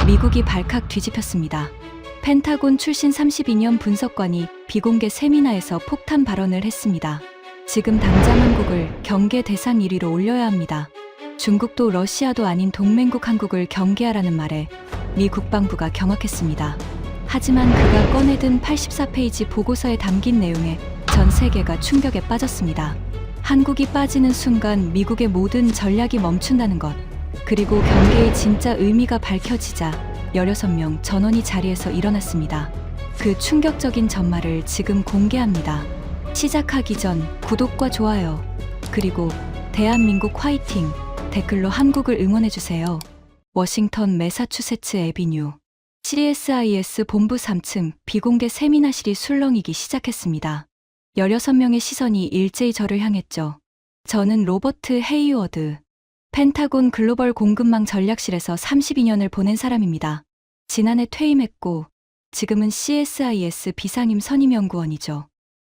미국이 발칵 뒤집혔습니다. 펜타곤 출신 32년 분석관이 비공개 세미나에서 폭탄 발언을 했습니다. 지금 당장 한국을 경계 대상 1위로 올려야 합니다. 중국도 러시아도 아닌 동맹국 한국을 경계하라는 말에 미 국방부가 경악했습니다. 하지만 그가 꺼내든 84페이지 보고서에 담긴 내용에 전 세계가 충격에 빠졌습니다. 한국이 빠지는 순간 미국의 모든 전략이 멈춘다는 것, 그리고 경계의 진짜 의미가 밝혀지자 16명 전원이 자리에서 일어났습니다. 그 충격적인 전말을 지금 공개합니다. 시작하기 전 구독과 좋아요, 그리고 대한민국 화이팅 댓글로 한국을 응원해주세요. 워싱턴 매사추세츠 애비뉴 CSIS 본부 3층 비공개 세미나실이 술렁이기 시작했습니다. 16명의 시선이 일제히 저를 향했죠. 저는 로버트 헤이워드, 펜타곤 글로벌 공급망 전략실에서 32년을 보낸 사람입니다. 지난해 퇴임했고 지금은 CSIS 비상임 선임연구원이죠.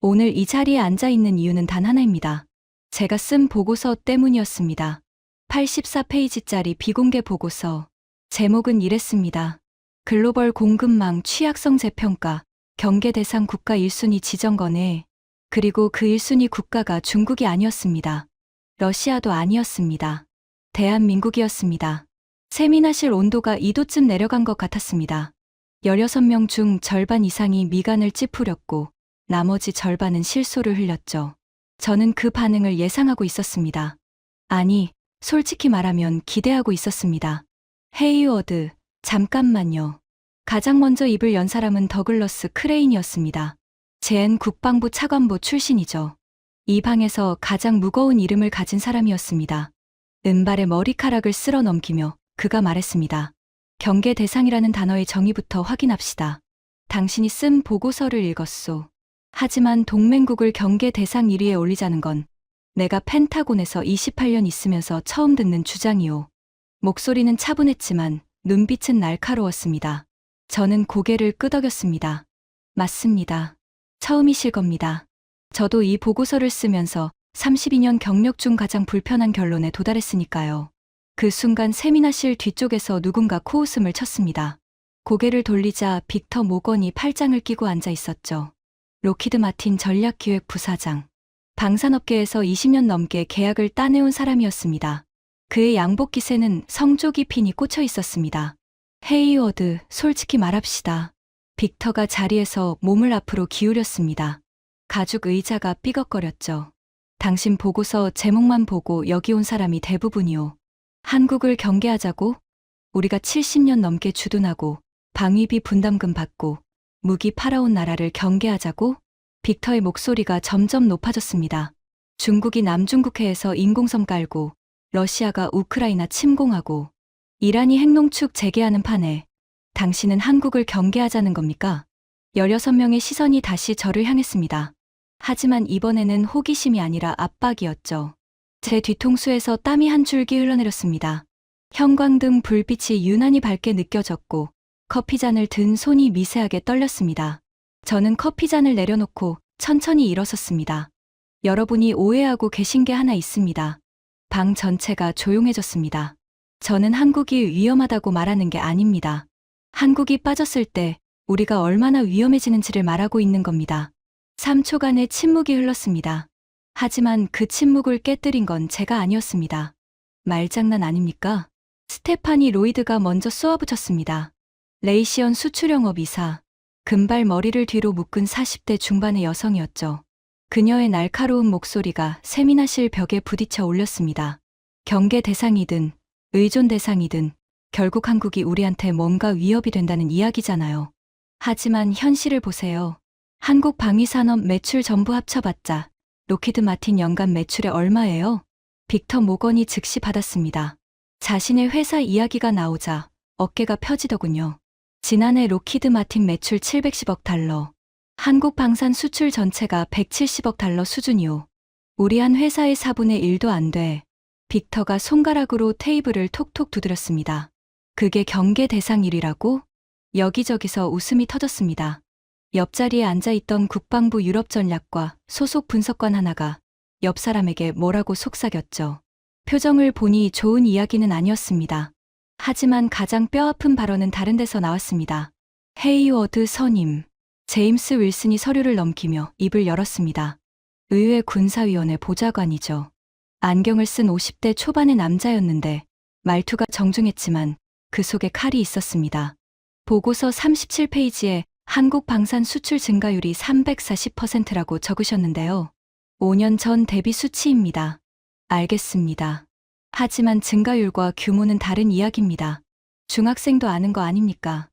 오늘 이 자리에 앉아 있는 이유는 단 하나입니다. 제가 쓴 보고서 때문이었습니다. 84페이지짜리 비공개 보고서. 제목은 이랬습니다. 글로벌 공급망 취약성 재평가, 경계 대상 국가 1순위 지정 건에, 그리고 그 1순위 국가가 중국이 아니었습니다. 러시아도 아니었습니다. 대한민국이었습니다. 세미나실 온도가 2도쯤 내려간 것 같았습니다. 16명 중 절반 이상이 미간을 찌푸렸고 나머지 절반은 실소를 흘렸죠. 저는 그 반응을 예상하고 있었습니다. 아니, 솔직히 말하면 기대하고 있었습니다. 헤이워드, 잠깐만요. 가장 먼저 입을 연 사람은 더글러스 크레인이었습니다. 젠 국방부 차관보 출신이죠. 이 방에서 가장 무거운 이름을 가진 사람이었습니다. 은발의 머리카락을 쓸어 넘기며 그가 말했습니다. 경계 대상이라는 단어의 정의부터 확인합시다. 당신이 쓴 보고서를 읽었소. 하지만 동맹국을 경계 대상 1위에 올리자는 건 내가 펜타곤에서 28년 있으면서 처음 듣는 주장이오. 목소리는 차분했지만 눈빛은 날카로웠습니다. 저는 고개를 끄덕였습니다. 맞습니다. 처음이실 겁니다. 저도 이 보고서를 쓰면서 32년 경력 중 가장 불편한 결론에 도달했으니까요. 그 순간 세미나실 뒤쪽에서 누군가 코웃음을 쳤습니다. 고개를 돌리자 빅터 모건이 팔짱을 끼고 앉아 있었죠. 로키드 마틴 전략기획 부사장. 방산업계에서 20년 넘게 계약을 따내온 사람이었습니다. 그의 양복 기세는 성조기 핀이 꽂혀 있었습니다. 헤이워드, 솔직히 말합시다. 빅터가 자리에서 몸을 앞으로 기울였습니다. 가죽 의자가 삐걱거렸죠. 당신 보고서 제목만 보고 여기 온 사람이 대부분이오. 한국을 경계하자고? 우리가 70년 넘게 주둔하고 방위비 분담금 받고 무기 팔아온 나라를 경계하자고? 빅터의 목소리가 점점 높아졌습니다. 중국이 남중국해에서 인공섬 깔고 러시아가 우크라이나 침공하고 이란이 핵농축 재개하는 판에 당신은 한국을 경계하자는 겁니까? 16명의 시선이 다시 저를 향했습니다. 하지만 이번에는 호기심이 아니라 압박이었죠. 제 뒤통수에서 땀이 한 줄기 흘러내렸습니다. 형광등 불빛이 유난히 밝게 느껴졌고 커피잔을 든 손이 미세하게 떨렸습니다. 저는 커피잔을 내려놓고 천천히 일어섰습니다. 여러분이 오해하고 계신 게 하나 있습니다. 방 전체가 조용해졌습니다. 저는 한국이 위험하다고 말하는 게 아닙니다. 한국이 빠졌을 때 우리가 얼마나 위험해지는지를 말하고 있는 겁니다. 3초간의 침묵이 흘렀습니다. 하지만 그 침묵을 깨뜨린 건 제가 아니었습니다. 말장난 아닙니까? 스테파니 로이드가 먼저 쏘아붙였습니다. 레이시언 수출영업 이사, 금발 머리를 뒤로 묶은 40대 중반의 여성이었죠. 그녀의 날카로운 목소리가 세미나실 벽에 부딪혀 울렸습니다. 경계 대상이든 의존 대상이든 결국 한국이 우리한테 뭔가 위협이 된다는 이야기잖아요. 하지만 현실을 보세요. 한국 방위산업 매출 전부 합쳐봤자 로키드 마틴 연간 매출에 얼마예요? 빅터 모건이 즉시 받았습니다. 자신의 회사 이야기가 나오자 어깨가 펴지더군요. 지난해 로키드 마틴 매출 710억 달러. 한국 방산 수출 전체가 170억 달러 수준이오. 우리 한 회사의 4분의 1도 안 돼. 빅터가 손가락으로 테이블을 톡톡 두드렸습니다. 그게 경계 대상 1위라고? 여기저기서 웃음이 터졌습니다. 옆자리에 앉아있던 국방부 유럽전략과 소속 분석관 하나가 옆 사람에게 뭐라고 속삭였죠. 표정을 보니 좋은 이야기는 아니었습니다. 하지만 가장 뼈아픈 발언은 다른 데서 나왔습니다. 헤이워드 선임. 제임스 윌슨이 서류를 넘기며 입을 열었습니다. 의회 군사위원회 보좌관이죠. 안경을 쓴 50대 초반의 남자였는데 말투가 정중했지만 그 속에 칼이 있었습니다. 보고서 37페이지에 한국 방산 수출 증가율이 340%라고 적으셨는데요. 5년 전 대비 수치입니다. 알겠습니다. 하지만 증가율과 규모는 다른 이야기입니다. 중학생도 아는 거 아닙니까?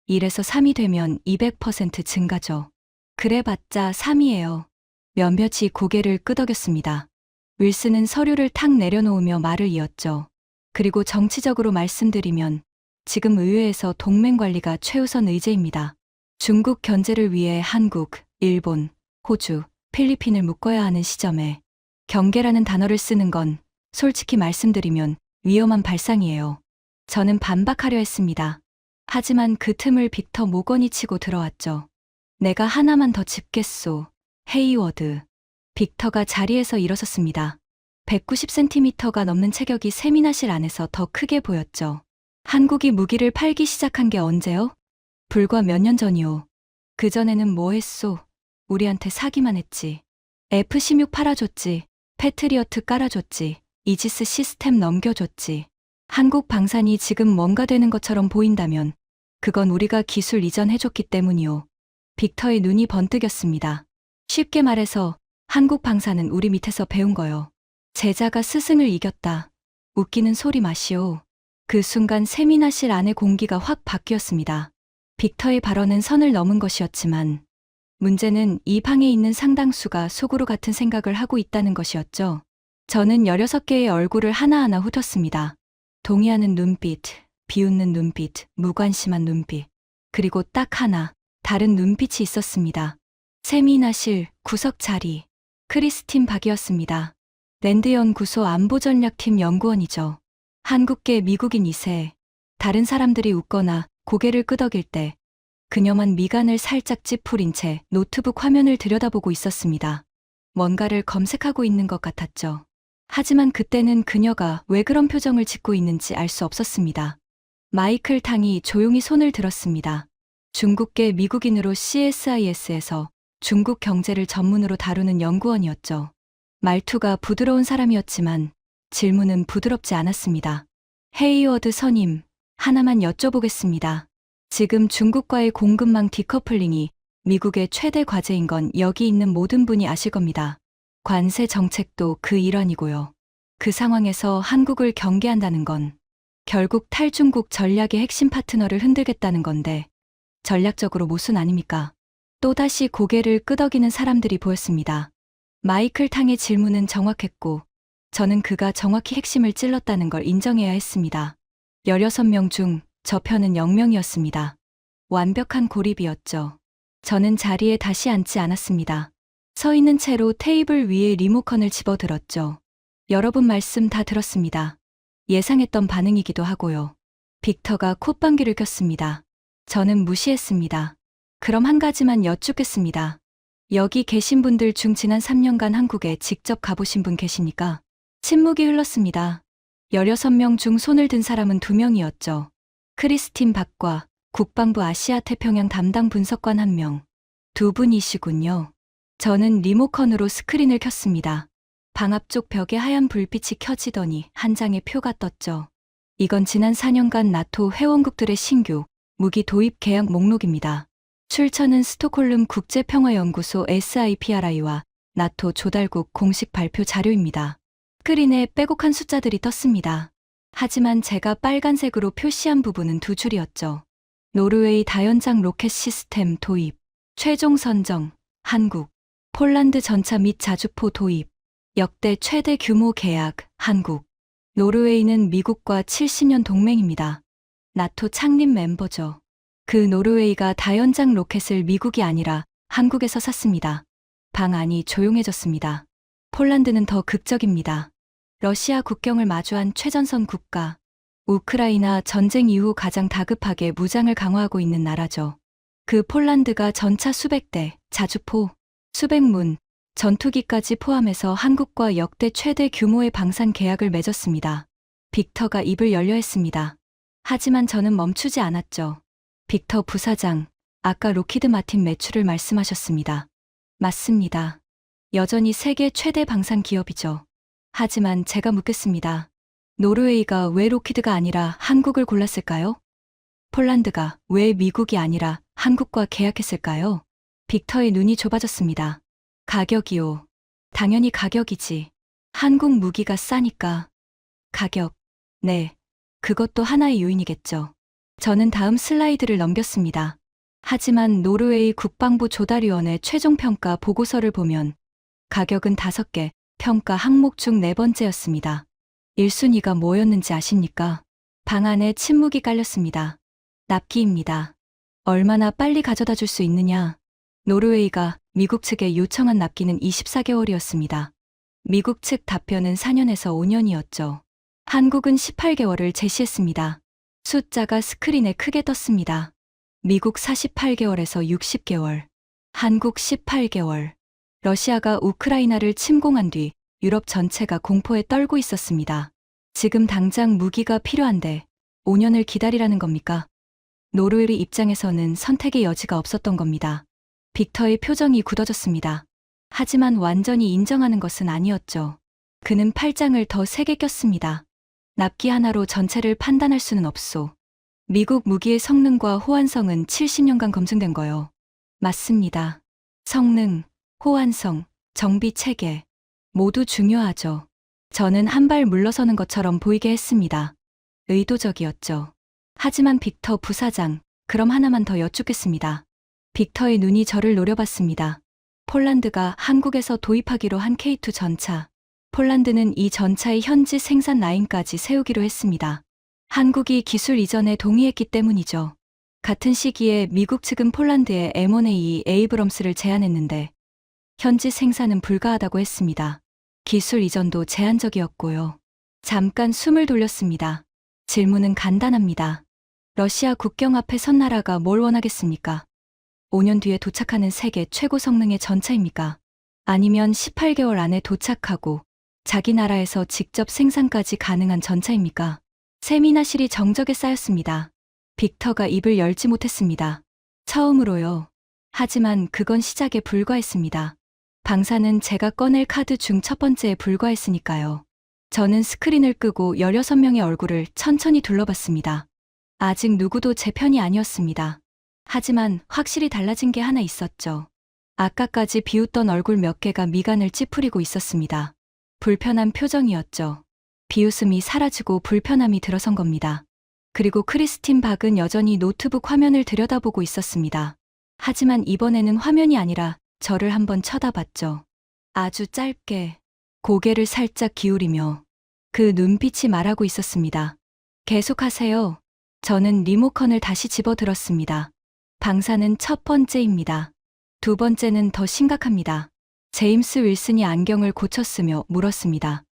1에서 3이 되면 200% 증가죠. 그래봤자 3이에요. 몇몇이 고개를 끄덕였습니다. 윌슨은 서류를 탁 내려놓으며 말을 이었죠. 그리고 정치적으로 말씀드리면 지금 의회에서 동맹 관리가 최우선 의제입니다. 중국 견제를 위해 한국, 일본, 호주, 필리핀을 묶어야 하는 시점에 경계라는 단어를 쓰는 건 솔직히 말씀드리면 위험한 발상이에요. 저는 반박하려 했습니다. 하지만 그 틈을 빅터 모건이 치고 들어왔죠. 내가 하나만 더 짚겠소. 헤이워드. 빅터가 자리에서 일어섰습니다. 190cm가 넘는 체격이 세미나실 안에서 더 크게 보였죠. 한국이 무기를 팔기 시작한 게 언제요? 불과 몇 년 전이요. 그전에는 뭐 했소? 우리한테 사기만 했지. F-16 팔아줬지. 패트리어트 깔아줬지. 이지스 시스템 넘겨줬지. 한국 방산이 지금 뭔가 되는 것처럼 보인다면 그건 우리가 기술 이전해줬기 때문이요. 빅터의 눈이 번뜩였습니다. 쉽게 말해서 한국 방산은 우리 밑에서 배운 거요. 제자가 스승을 이겼다. 웃기는 소리 마시오. 그 순간 세미나실 안의 공기가 확 바뀌었습니다. 빅터의 발언은 선을 넘은 것이었지만 문제는 이 방에 있는 상당수가 속으로 같은 생각을 하고 있다는 것이었죠. 저는 16개의 얼굴을 하나하나 훑었습니다. 동의하는 눈빛, 비웃는 눈빛, 무관심한 눈빛, 그리고 딱 하나, 다른 눈빛이 있었습니다. 세미나실 구석 자리, 크리스틴 박이었습니다. 랜드연구소 안보전략팀 연구원이죠. 한국계 미국인 2세. 다른 사람들이 웃거나 고개를 끄덕일 때 그녀만 미간을 살짝 찌푸린 채 노트북 화면을 들여다보고 있었습니다. 뭔가를 검색하고 있는 것 같았죠. 하지만 그때는 그녀가 왜 그런 표정을 짓고 있는지 알 수 없었습니다. 마이클 탕이 조용히 손을 들었습니다. 중국계 미국인으로 CSIS에서 중국 경제를 전문으로 다루는 연구원이었죠. 말투가 부드러운 사람이었지만 질문은 부드럽지 않았습니다. 헤이워드 선임, 하나만 여쭤보겠습니다. 지금 중국과의 공급망 디커플링이 미국의 최대 과제인 건 여기 있는 모든 분이 아실 겁니다. 관세 정책도 그 일환이고요. 그 상황에서 한국을 경계한다는 건 결국 탈중국 전략의 핵심 파트너를 흔들겠다는 건데 전략적으로 모순 아닙니까? 또다시 고개를 끄덕이는 사람들이 보였습니다. 마이클 탕의 질문은 정확했고 저는 그가 정확히 핵심을 찔렀다는 걸 인정해야 했습니다. 16명 중 저 편은 0명이었습니다. 완벽한 고립이었죠. 저는 자리에 다시 앉지 않았습니다. 서 있는 채로 테이블 위에 리모컨을 집어들었죠. 여러분 말씀 다 들었습니다. 예상했던 반응이기도 하고요. 빅터가 콧방귀를 꼈습니다. 저는 무시했습니다. 그럼 한 가지만 여쭙겠습니다. 여기 계신 분들 중 지난 3년간 한국에 직접 가보신 분 계십니까? 침묵이 흘렀습니다. 16명 중 손을 든 사람은 2명이었죠. 크리스틴 박과 국방부 아시아 태평양 담당 분석관 1명. 2분이시군요. 저는 리모컨으로 스크린을 켰습니다. 방 앞쪽 벽에 하얀 불빛이 켜지더니 한 장의 표가 떴죠. 이건 지난 4년간 나토 회원국들의 신규 무기 도입 계약 목록입니다. 출처는 스톡홀름 국제평화연구소 SIPRI와 나토 조달국 공식 발표 자료입니다. 스크린에 빼곡한 숫자들이 떴습니다. 하지만 제가 빨간색으로 표시한 부분은 2줄이었죠. 노르웨이 다연장 로켓 시스템 도입, 최종 선정, 한국, 폴란드 전차 및 자주포 도입, 역대 최대 규모 계약, 한국. 노르웨이는 미국과 70년 동맹입니다. 나토 창립 멤버죠. 그 노르웨이가 다연장 로켓을 미국이 아니라 한국에서 샀습니다. 방 안이 조용해졌습니다. 폴란드는 더 극적입니다. 러시아 국경을 마주한 최전선 국가, 우크라이나 전쟁 이후 가장 다급하게 무장을 강화하고 있는 나라죠. 그 폴란드가 전차 수백 대, 자주포, 수백 문, 전투기까지 포함해서 한국과 역대 최대 규모의 방산 계약을 맺었습니다. 빅터가 입을 열려 했습니다. 하지만 저는 멈추지 않았죠. 빅터 부사장, 아까 록히드 마틴 매출을 말씀하셨습니다. 맞습니다. 여전히 세계 최대 방산 기업이죠. 하지만 제가 묻겠습니다. 노르웨이가 왜 록히드가 아니라 한국을 골랐을까요? 폴란드가 왜 미국이 아니라 한국과 계약했을까요? 빅터의 눈이 좁아졌습니다. 가격이요. 당연히 가격이지. 한국 무기가 싸니까. 가격. 네. 그것도 하나의 요인이겠죠. 저는 다음 슬라이드를 넘겼습니다. 하지만 노르웨이 국방부 조달위원회 최종평가 보고서를 보면 가격은 5개, 평가 항목 중 4번째였습니다. 1순위가 뭐였는지 아십니까? 방 안에 침묵이 깔렸습니다. 납기입니다. 얼마나 빨리 가져다 줄 수 있느냐? 노르웨이가 미국 측에 요청한 납기는 24개월이었습니다. 미국 측 답변은 4년에서 5년이었죠. 한국은 18개월을 제시했습니다. 숫자가 스크린에 크게 떴습니다. 미국 48개월에서 60개월, 한국 18개월. 러시아가 우크라이나를 침공한 뒤 유럽 전체가 공포에 떨고 있었습니다. 지금 당장 무기가 필요한데 5년을 기다리라는 겁니까? 노르웨이 입장에서는 선택의 여지가 없었던 겁니다. 빅터의 표정이 굳어졌습니다. 하지만 완전히 인정하는 것은 아니었죠. 그는 팔짱을 더 세게 꼈습니다. 납기 하나로 전체를 판단할 수는 없소. 미국 무기의 성능과 호환성은 70년간 검증된 거요. 맞습니다. 성능, 호환성, 정비 체계 모두 중요하죠. 저는 한 발 물러서는 것처럼 보이게 했습니다. 의도적이었죠. 하지만 빅터 부사장, 그럼 하나만 더 여쭙겠습니다. 빅터의 눈이 저를 노려봤습니다. 폴란드가 한국에서 도입하기로 한 K2 전차. 폴란드는 이 전차의 현지 생산 라인까지 세우기로 했습니다. 한국이 기술 이전에 동의했기 때문이죠. 같은 시기에 미국 측은 폴란드에 M1A2 에이브럼스를 제안했는데 현지 생산은 불가하다고 했습니다. 기술 이전도 제한적이었고요. 잠깐 숨을 돌렸습니다. 질문은 간단합니다. 러시아 국경 앞에 선 나라가 뭘 원하겠습니까? 5년 뒤에 도착하는 세계 최고 성능의 전차입니까? 아니면 18개월 안에 도착하고 자기 나라에서 직접 생산까지 가능한 전차입니까? 세미나실이 정적에 쌓였습니다. 빅터가 입을 열지 못했습니다. 처음으로요. 하지만 그건 시작에 불과했습니다. 방사는 제가 꺼낼 카드 중 첫 번째에 불과했으니까요. 저는 스크린을 끄고 16명의 얼굴을 천천히 둘러봤습니다. 아직 누구도 제 편이 아니었습니다. 하지만 확실히 달라진 게 하나 있었죠. 아까까지 비웃던 얼굴 몇 개가 미간을 찌푸리고 있었습니다. 불편한 표정이었죠. 비웃음이 사라지고 불편함이 들어선 겁니다. 그리고 크리스틴 박은 여전히 노트북 화면을 들여다보고 있었습니다. 하지만 이번에는 화면이 아니라 저를 한번 쳐다봤죠. 아주 짧게 고개를 살짝 기울이며 그 눈빛이 말하고 있었습니다. 계속하세요. 저는 리모컨을 다시 집어들었습니다. 방사는 첫 번째입니다. 두 번째는 더 심각합니다. 제임스 윌슨이 안경을 고쳤으며 물었습니다.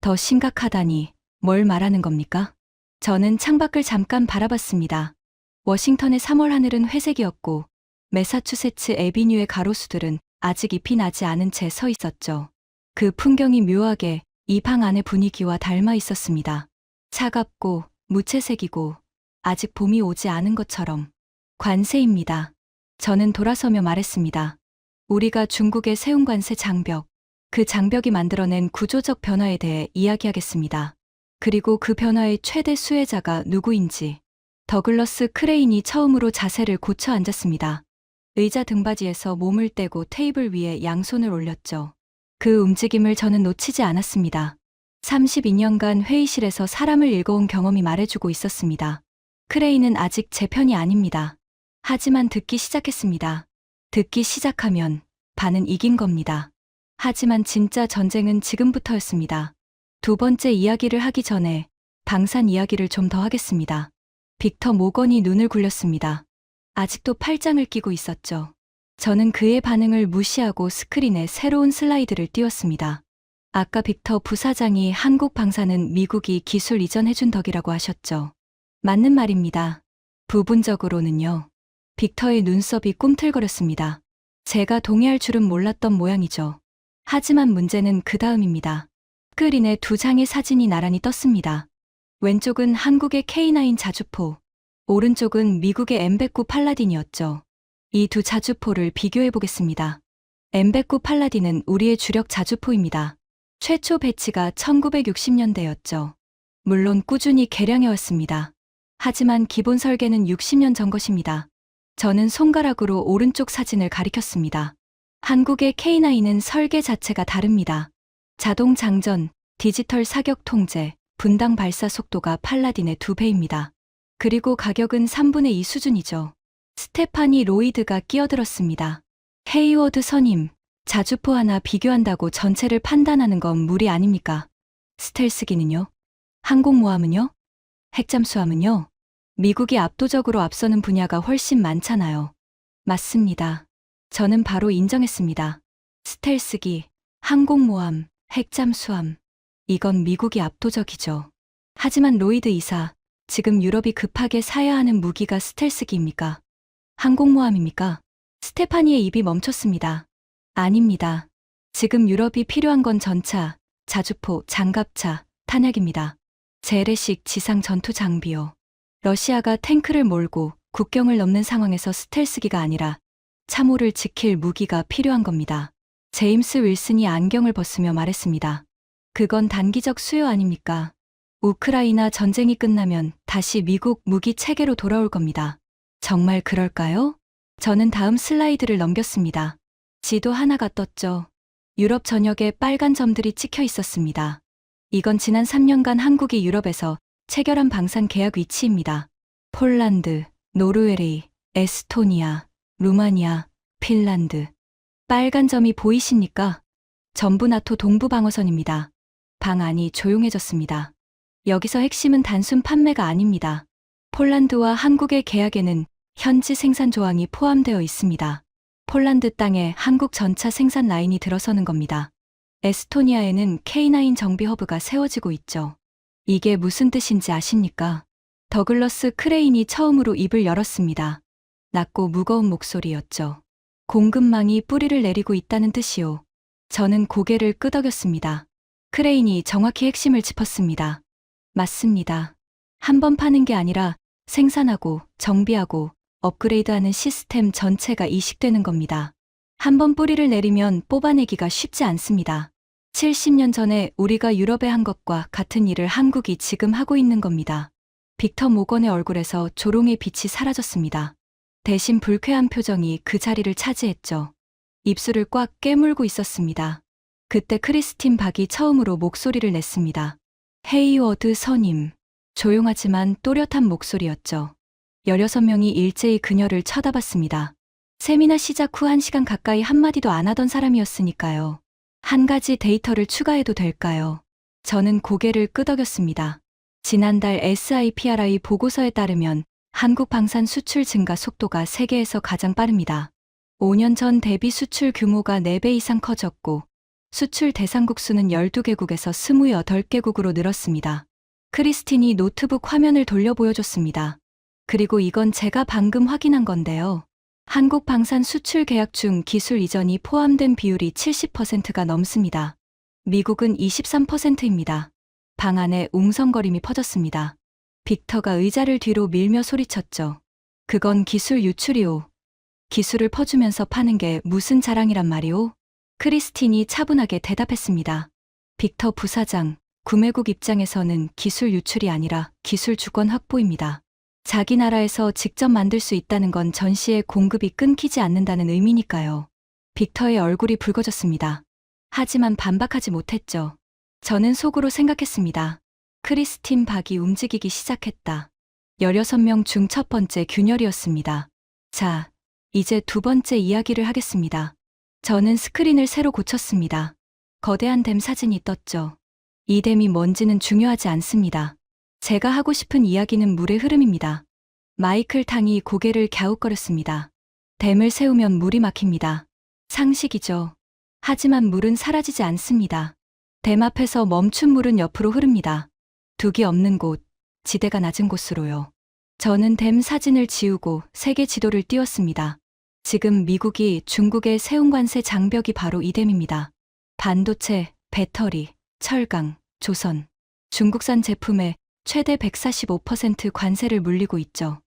더 심각하다니 뭘 말하는 겁니까? 저는 창밖을 잠깐 바라봤습니다. 워싱턴의 3월 하늘은 회색이었고 매사추세츠 애비뉴의 가로수들은 아직 잎이 나지 않은 채 서 있었죠. 그 풍경이 묘하게 이 방 안의 분위기와 닮아 있었습니다. 차갑고 무채색이고 아직 봄이 오지 않은 것처럼. 관세입니다. 저는 돌아서며 말했습니다. 우리가 중국에 세운 관세 장벽, 그 장벽이 만들어낸 구조적 변화에 대해 이야기하겠습니다. 그리고 그 변화의 최대 수혜자가 누구인지. 더글러스 크레인이 처음으로 자세를 고쳐 앉았습니다. 의자 등받이에서 몸을 떼고 테이블 위에 양손을 올렸죠. 그 움직임을 저는 놓치지 않았습니다. 32년간 회의실에서 사람을 읽어온 경험이 말해주고 있었습니다. 크레인은 아직 제 편이 아닙니다. 하지만 듣기 시작했습니다. 듣기 시작하면 반은 이긴 겁니다. 하지만 진짜 전쟁은 지금부터였습니다. 두 번째 이야기를 하기 전에 방산 이야기를 좀 더 하겠습니다. 빅터 모건이 눈을 굴렸습니다. 아직도 팔짱을 끼고 있었죠. 저는 그의 반응을 무시하고 스크린에 새로운 슬라이드를 띄웠습니다. 아까 빅터 부사장이 한국 방사는 미국이 기술 이전해준 덕이라고 하셨죠. 맞는 말입니다. 부분적으로는요. 빅터의 눈썹이 꿈틀거렸습니다. 제가 동의할 줄은 몰랐던 모양이죠. 하지만 문제는 그 다음입니다. 스크린에 두 장의 사진이 나란히 떴습니다. 왼쪽은 한국의 K9 자주포, 오른쪽은 미국의 M109 팔라딘이었죠. 이 두 자주포를 비교해 보겠습니다. M109 팔라딘은 우리의 주력 자주포입니다. 최초 배치가 1960년대였죠. 물론 꾸준히 개량해왔습니다. 하지만 기본 설계는 60년 전 것입니다. 저는 손가락으로 오른쪽 사진을 가리켰습니다. 한국의 K9은 설계 자체가 다릅니다. 자동 장전, 디지털 사격 통제, 분당 발사 속도가 팔라딘의 2배입니다. 그리고 가격은 3분의 2 수준이죠. 스테파니 로이드가 끼어들었습니다. 헤이워드 선임, 자주포 하나 비교한다고 전체를 판단하는 건 무리 아닙니까? 스텔스기는요? 항공모함은요? 핵잠수함은요? 미국이 압도적으로 앞서는 분야가 훨씬 많잖아요. 맞습니다. 저는 바로 인정했습니다. 스텔스기, 항공모함, 핵잠수함. 이건 미국이 압도적이죠. 하지만 로이드 이사, 지금 유럽이 급하게 사야 하는 무기가 스텔스기입니까? 항공모함입니까? 스테파니의 입이 멈췄습니다. 아닙니다. 지금 유럽이 필요한 건 전차, 자주포, 장갑차, 탄약입니다. 재래식 지상 전투 장비요. 러시아가 탱크를 몰고 국경을 넘는 상황에서 스텔스기가 아니라 참호를 지킬 무기가 필요한 겁니다. 제임스 윌슨이 안경을 벗으며 말했습니다. 그건 단기적 수요 아닙니까? 우크라이나 전쟁이 끝나면 다시 미국 무기 체계로 돌아올 겁니다. 정말 그럴까요? 저는 다음 슬라이드를 넘겼습니다. 지도 하나가 떴죠. 유럽 전역에 빨간 점들이 찍혀 있었습니다. 이건 지난 3년간 한국이 유럽에서 체결한 방산 계약 위치입니다. 폴란드, 노르웨이, 에스토니아, 루마니아, 핀란드. 빨간 점이 보이십니까? 전부 나토 동부 방어선입니다. 방 안이 조용해졌습니다. 여기서 핵심은 단순 판매가 아닙니다. 폴란드와 한국의 계약에는 현지 생산 조항이 포함되어 있습니다. 폴란드 땅에 한국 전차 생산 라인이 들어서는 겁니다. 에스토니아에는 K9 정비 허브가 세워지고 있죠. 이게 무슨 뜻인지 아십니까? 더글러스 크레인이 처음으로 입을 열었습니다. 낮고 무거운 목소리였죠. 공급망이 뿌리를 내리고 있다는 뜻이요. 저는 고개를 끄덕였습니다. 크레인이 정확히 핵심을 짚었습니다. 맞습니다. 한 번 파는 게 아니라 생산하고 정비하고 업그레이드하는 시스템 전체가 이식되는 겁니다. 한 번 뿌리를 내리면 뽑아내기가 쉽지 않습니다. 70년 전에 우리가 유럽에 한 것과 같은 일을 한국이 지금 하고 있는 겁니다. 빅터 모건의 얼굴에서 조롱의 빛이 사라졌습니다. 대신 불쾌한 표정이 그 자리를 차지했죠. 입술을 꽉 깨물고 있었습니다. 그때 크리스틴 박이 처음으로 목소리를 냈습니다. 헤이워드 선임. 조용하지만 또렷한 목소리였죠. 16명이 일제히 그녀를 쳐다봤습니다. 세미나 시작 후 1시간 가까이 한마디도 안 하던 사람이었으니까요. 한 가지 데이터를 추가해도 될까요? 저는 고개를 끄덕였습니다. 지난달 SIPRI 보고서에 따르면 한국 방산 수출 증가 속도가 세계에서 가장 빠릅니다. 5년 전 대비 수출 규모가 4배 이상 커졌고 수출 대상국 수는 12개국에서 28개국으로 늘었습니다. 크리스틴이 노트북 화면을 돌려 보여줬습니다. 그리고 이건 제가 방금 확인한 건데요. 한국 방산 수출 계약 중 기술 이전이 포함된 비율이 70%가 넘습니다. 미국은 23%입니다. 방 안에 웅성거림이 퍼졌습니다. 빅터가 의자를 뒤로 밀며 소리쳤죠. 그건 기술 유출이오. 기술을 퍼주면서 파는 게 무슨 자랑이란 말이오? 크리스틴이 차분하게 대답했습니다. 빅터 부사장, 구매국 입장에서는 기술 유출이 아니라 기술 주권 확보입니다. 자기 나라에서 직접 만들 수 있다는 건 전시의 공급이 끊기지 않는다는 의미니까요. 빅터의 얼굴이 붉어졌습니다. 하지만 반박하지 못했죠. 저는 속으로 생각했습니다. 크리스틴 박이 움직이기 시작했다. 16명 중 첫 번째 균열이었습니다. 자, 이제 두 번째 이야기를 하겠습니다. 저는 스크린을 새로 고쳤습니다. 거대한 댐 사진이 떴죠. 이 댐이 뭔지는 중요하지 않습니다. 제가 하고 싶은 이야기는 물의 흐름입니다. 마이클 탕이 고개를 갸웃거렸습니다. 댐을 세우면 물이 막힙니다. 상식이죠. 하지만 물은 사라지지 않습니다. 댐 앞에서 멈춘 물은 옆으로 흐릅니다. 둑이 없는 곳, 지대가 낮은 곳으로요. 저는 댐 사진을 지우고 세계 지도를 띄웠습니다. 지금 미국이 중국에 세운 관세 장벽이 바로 이 댐입니다. 반도체, 배터리, 철강, 조선, 중국산 제품에 최대 145% 관세를 물리고 있죠.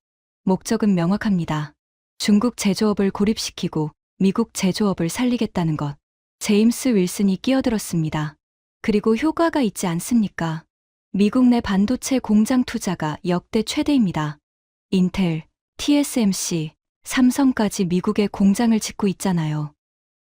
목적은 명확합니다. 중국 제조업을 고립시키고 미국 제조업을 살리겠다는 것. 제임스 윌슨이 끼어들었습니다. 그리고 효과가 있지 않습니까? 미국 내 반도체 공장 투자가 역대 최대입니다. 인텔, TSMC, 삼성까지 미국에 공장을 짓고 있잖아요.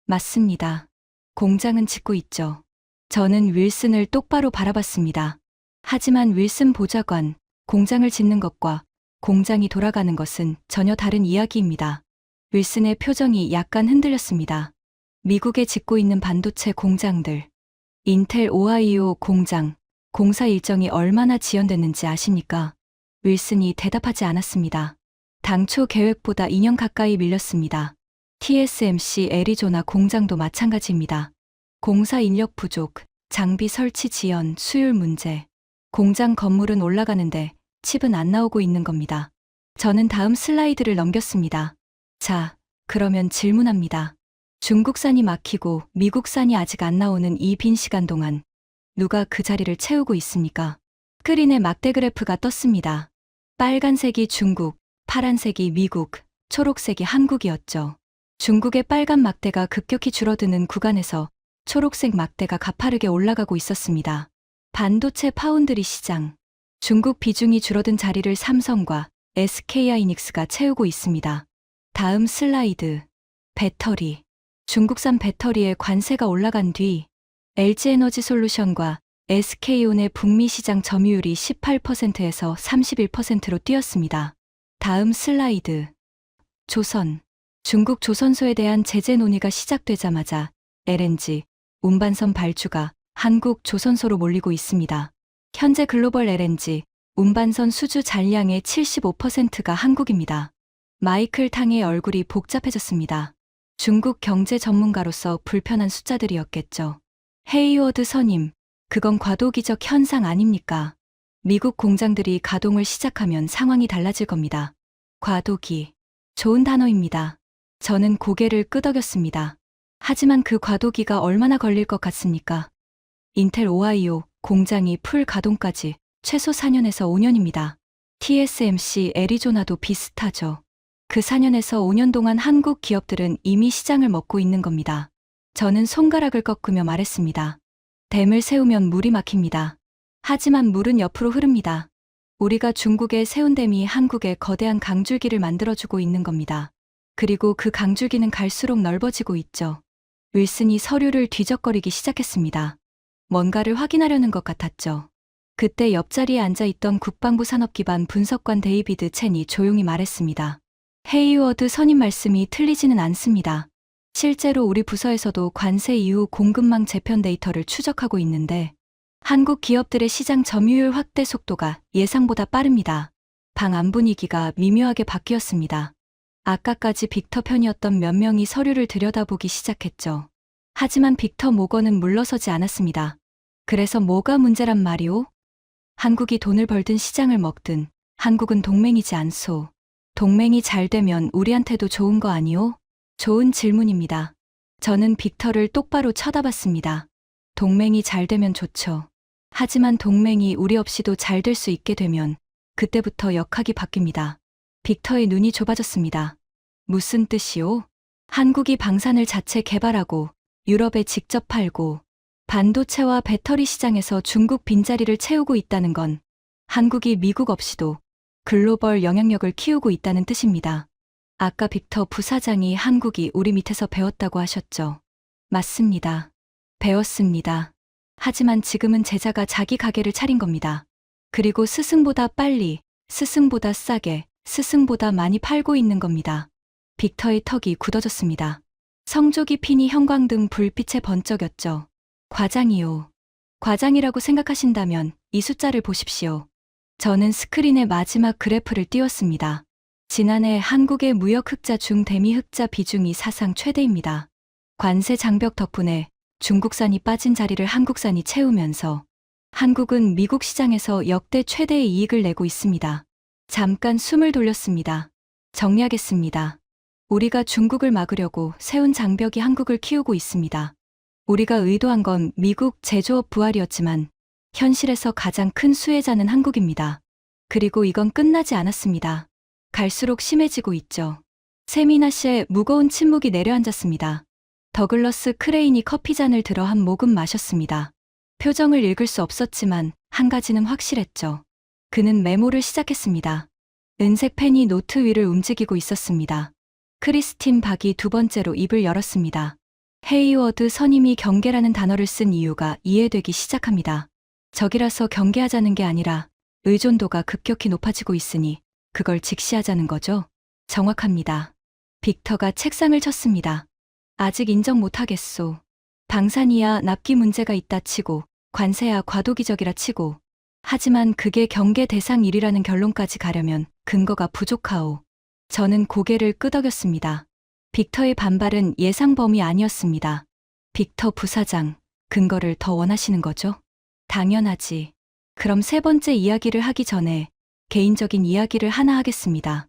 맞습니다. 공장은 짓고 있죠. 저는 윌슨을 똑바로 바라봤습니다. 하지만 윌슨 보좌관, 공장을 짓는 것과 공장이 돌아가는 것은 전혀 다른 이야기입니다. 윌슨의 표정이 약간 흔들렸습니다. 미국에 짓고 있는 반도체 공장들, 인텔 오하이오 공장, 공사 일정이 얼마나 지연됐는지 아십니까? 윌슨이 대답하지 않았습니다. 당초 계획보다 2년 가까이 밀렸습니다. TSMC 애리조나 공장도 마찬가지입니다. 공사 인력 부족, 장비 설치 지연, 수율 문제. 공장 건물은 올라가는데 칩은 안 나오고 있는 겁니다. 저는 다음 슬라이드를 넘겼습니다. 자, 그러면 질문합니다. 중국산이 막히고 미국산이 아직 안 나오는 이 빈 시간 동안 누가 그 자리를 채우고 있습니까? 스크린에 막대 그래프가 떴습니다. 빨간색이 중국, 파란색이 미국, 초록색이 한국이었죠. 중국의 빨간 막대가 급격히 줄어드는 구간에서 초록색 막대가 가파르게 올라가고 있었습니다. 반도체 파운드리 시장. 중국 비중이 줄어든 자리를 삼성과 SK하이닉스가 채우고 있습니다. 다음 슬라이드. 배터리. 중국산 배터리에 관세가 올라간 뒤 LG에너지솔루션과 SK온의 북미 시장 점유율이 18%에서 31%로 뛰었습니다. 다음 슬라이드. 조선. 중국 조선소에 대한 제재 논의가 시작되자마자 LNG, 운반선 발주가 한국 조선소로 몰리고 있습니다. 현재 글로벌 LNG, 운반선 수주 잔량의 75%가 한국입니다. 마이클 탕의 얼굴이 복잡해졌습니다. 중국 경제 전문가로서 불편한 숫자들이었겠죠. 헤이워드 선임, 그건 과도기적 현상 아닙니까? 미국 공장들이 가동을 시작하면 상황이 달라질 겁니다. 과도기. 좋은 단어입니다. 저는 고개를 끄덕였습니다. 하지만 그 과도기가 얼마나 걸릴 것 같습니까? 인텔 오하이오 공장이 풀 가동까지 최소 4년에서 5년입니다. TSMC 애리조나도 비슷하죠. 그 4년에서 5년 동안 한국 기업들은 이미 시장을 먹고 있는 겁니다. 저는 손가락을 꺾으며 말했습니다. 댐을 세우면 물이 막힙니다. 하지만 물은 옆으로 흐릅니다. 우리가 중국에 세운 댐이 한국에 거대한 강줄기를 만들어주고 있는 겁니다. 그리고 그 강줄기는 갈수록 넓어지고 있죠. 윌슨이 서류를 뒤적거리기 시작했습니다. 뭔가를 확인하려는 것 같았죠. 그때 옆자리에 앉아있던 국방부 산업기반 분석관 데이비드 첸이 조용히 말했습니다. 헤이워드 선임 말씀이 틀리지는 않습니다. 실제로 우리 부서에서도 관세 이후 공급망 재편 데이터를 추적하고 있는데 한국 기업들의 시장 점유율 확대 속도가 예상보다 빠릅니다. 방 안 분위기가 미묘하게 바뀌었습니다. 아까까지 빅터 편이었던 몇 명이 서류를 들여다보기 시작했죠. 하지만 빅터 모건은 물러서지 않았습니다. 그래서 뭐가 문제란 말이오? 한국이 돈을 벌든 시장을 먹든 한국은 동맹이지 않소. 동맹이 잘 되면 우리한테도 좋은 거 아니오? 좋은 질문입니다. 저는 빅터를 똑바로 쳐다봤습니다. 동맹이 잘 되면 좋죠. 하지만 동맹이 우리 없이도 잘 될 수 있게 되면 그때부터 역학이 바뀝니다. 빅터의 눈이 좁아졌습니다. 무슨 뜻이오? 한국이 방산을 자체 개발하고 유럽에 직접 팔고 반도체와 배터리 시장에서 중국 빈자리를 채우고 있다는 건 한국이 미국 없이도 글로벌 영향력을 키우고 있다는 뜻입니다. 아까 빅터 부사장이 한국이 우리 밑에서 배웠다고 하셨죠. 맞습니다. 배웠습니다. 하지만 지금은 제자가 자기 가게를 차린 겁니다. 그리고 스승보다 빨리, 스승보다 싸게, 스승보다 많이 팔고 있는 겁니다. 빅터의 턱이 굳어졌습니다. 성조기 핀이 형광등 불빛에 번쩍였죠. 과장이요. 과장이라고 생각하신다면 이 숫자를 보십시오. 저는 스크린의 마지막 그래프를 띄웠습니다. 지난해 한국의 무역 흑자 중 대미 흑자 비중이 사상 최대입니다. 관세 장벽 덕분에 중국산이 빠진 자리를 한국산이 채우면서 한국은 미국 시장에서 역대 최대의 이익을 내고 있습니다. 잠깐 숨을 돌렸습니다. 정리하겠습니다. 우리가 중국을 막으려고 세운 장벽이 한국을 키우고 있습니다. 우리가 의도한 건 미국 제조업 부활이었지만 현실에서 가장 큰 수혜자는 한국입니다. 그리고 이건 끝나지 않았습니다. 갈수록 심해지고 있죠. 세미나 씨의 무거운 침묵이 내려앉았습니다. 더글러스 크레인이 커피잔을 들어 한 모금 마셨습니다. 표정을 읽을 수 없었지만 한 가지는 확실했죠. 그는 메모를 시작했습니다. 은색 펜이 노트 위를 움직이고 있었습니다. 크리스틴 박이 두 번째로 입을 열었습니다. 헤이워드 선임이 경계라는 단어를 쓴 이유가 이해되기 시작합니다. 적이라서 경계하자는 게 아니라 의존도가 급격히 높아지고 있으니 그걸 직시하자는 거죠. 정확합니다. 빅터가 책상을 쳤습니다. 아직 인정 못하겠소. 방산이야 납기 문제가 있다 치고 관세야 과도기적이라 치고 하지만 그게 경계 대상 1이라는 결론까지 가려면 근거가 부족하오. 저는 고개를 끄덕였습니다. 빅터의 반발은 예상 범위 아니었습니다. 빅터 부사장, 근거를 더 원하시는 거죠? 당연하지. 그럼 세 번째 이야기를 하기 전에 개인적인 이야기를 하나 하겠습니다.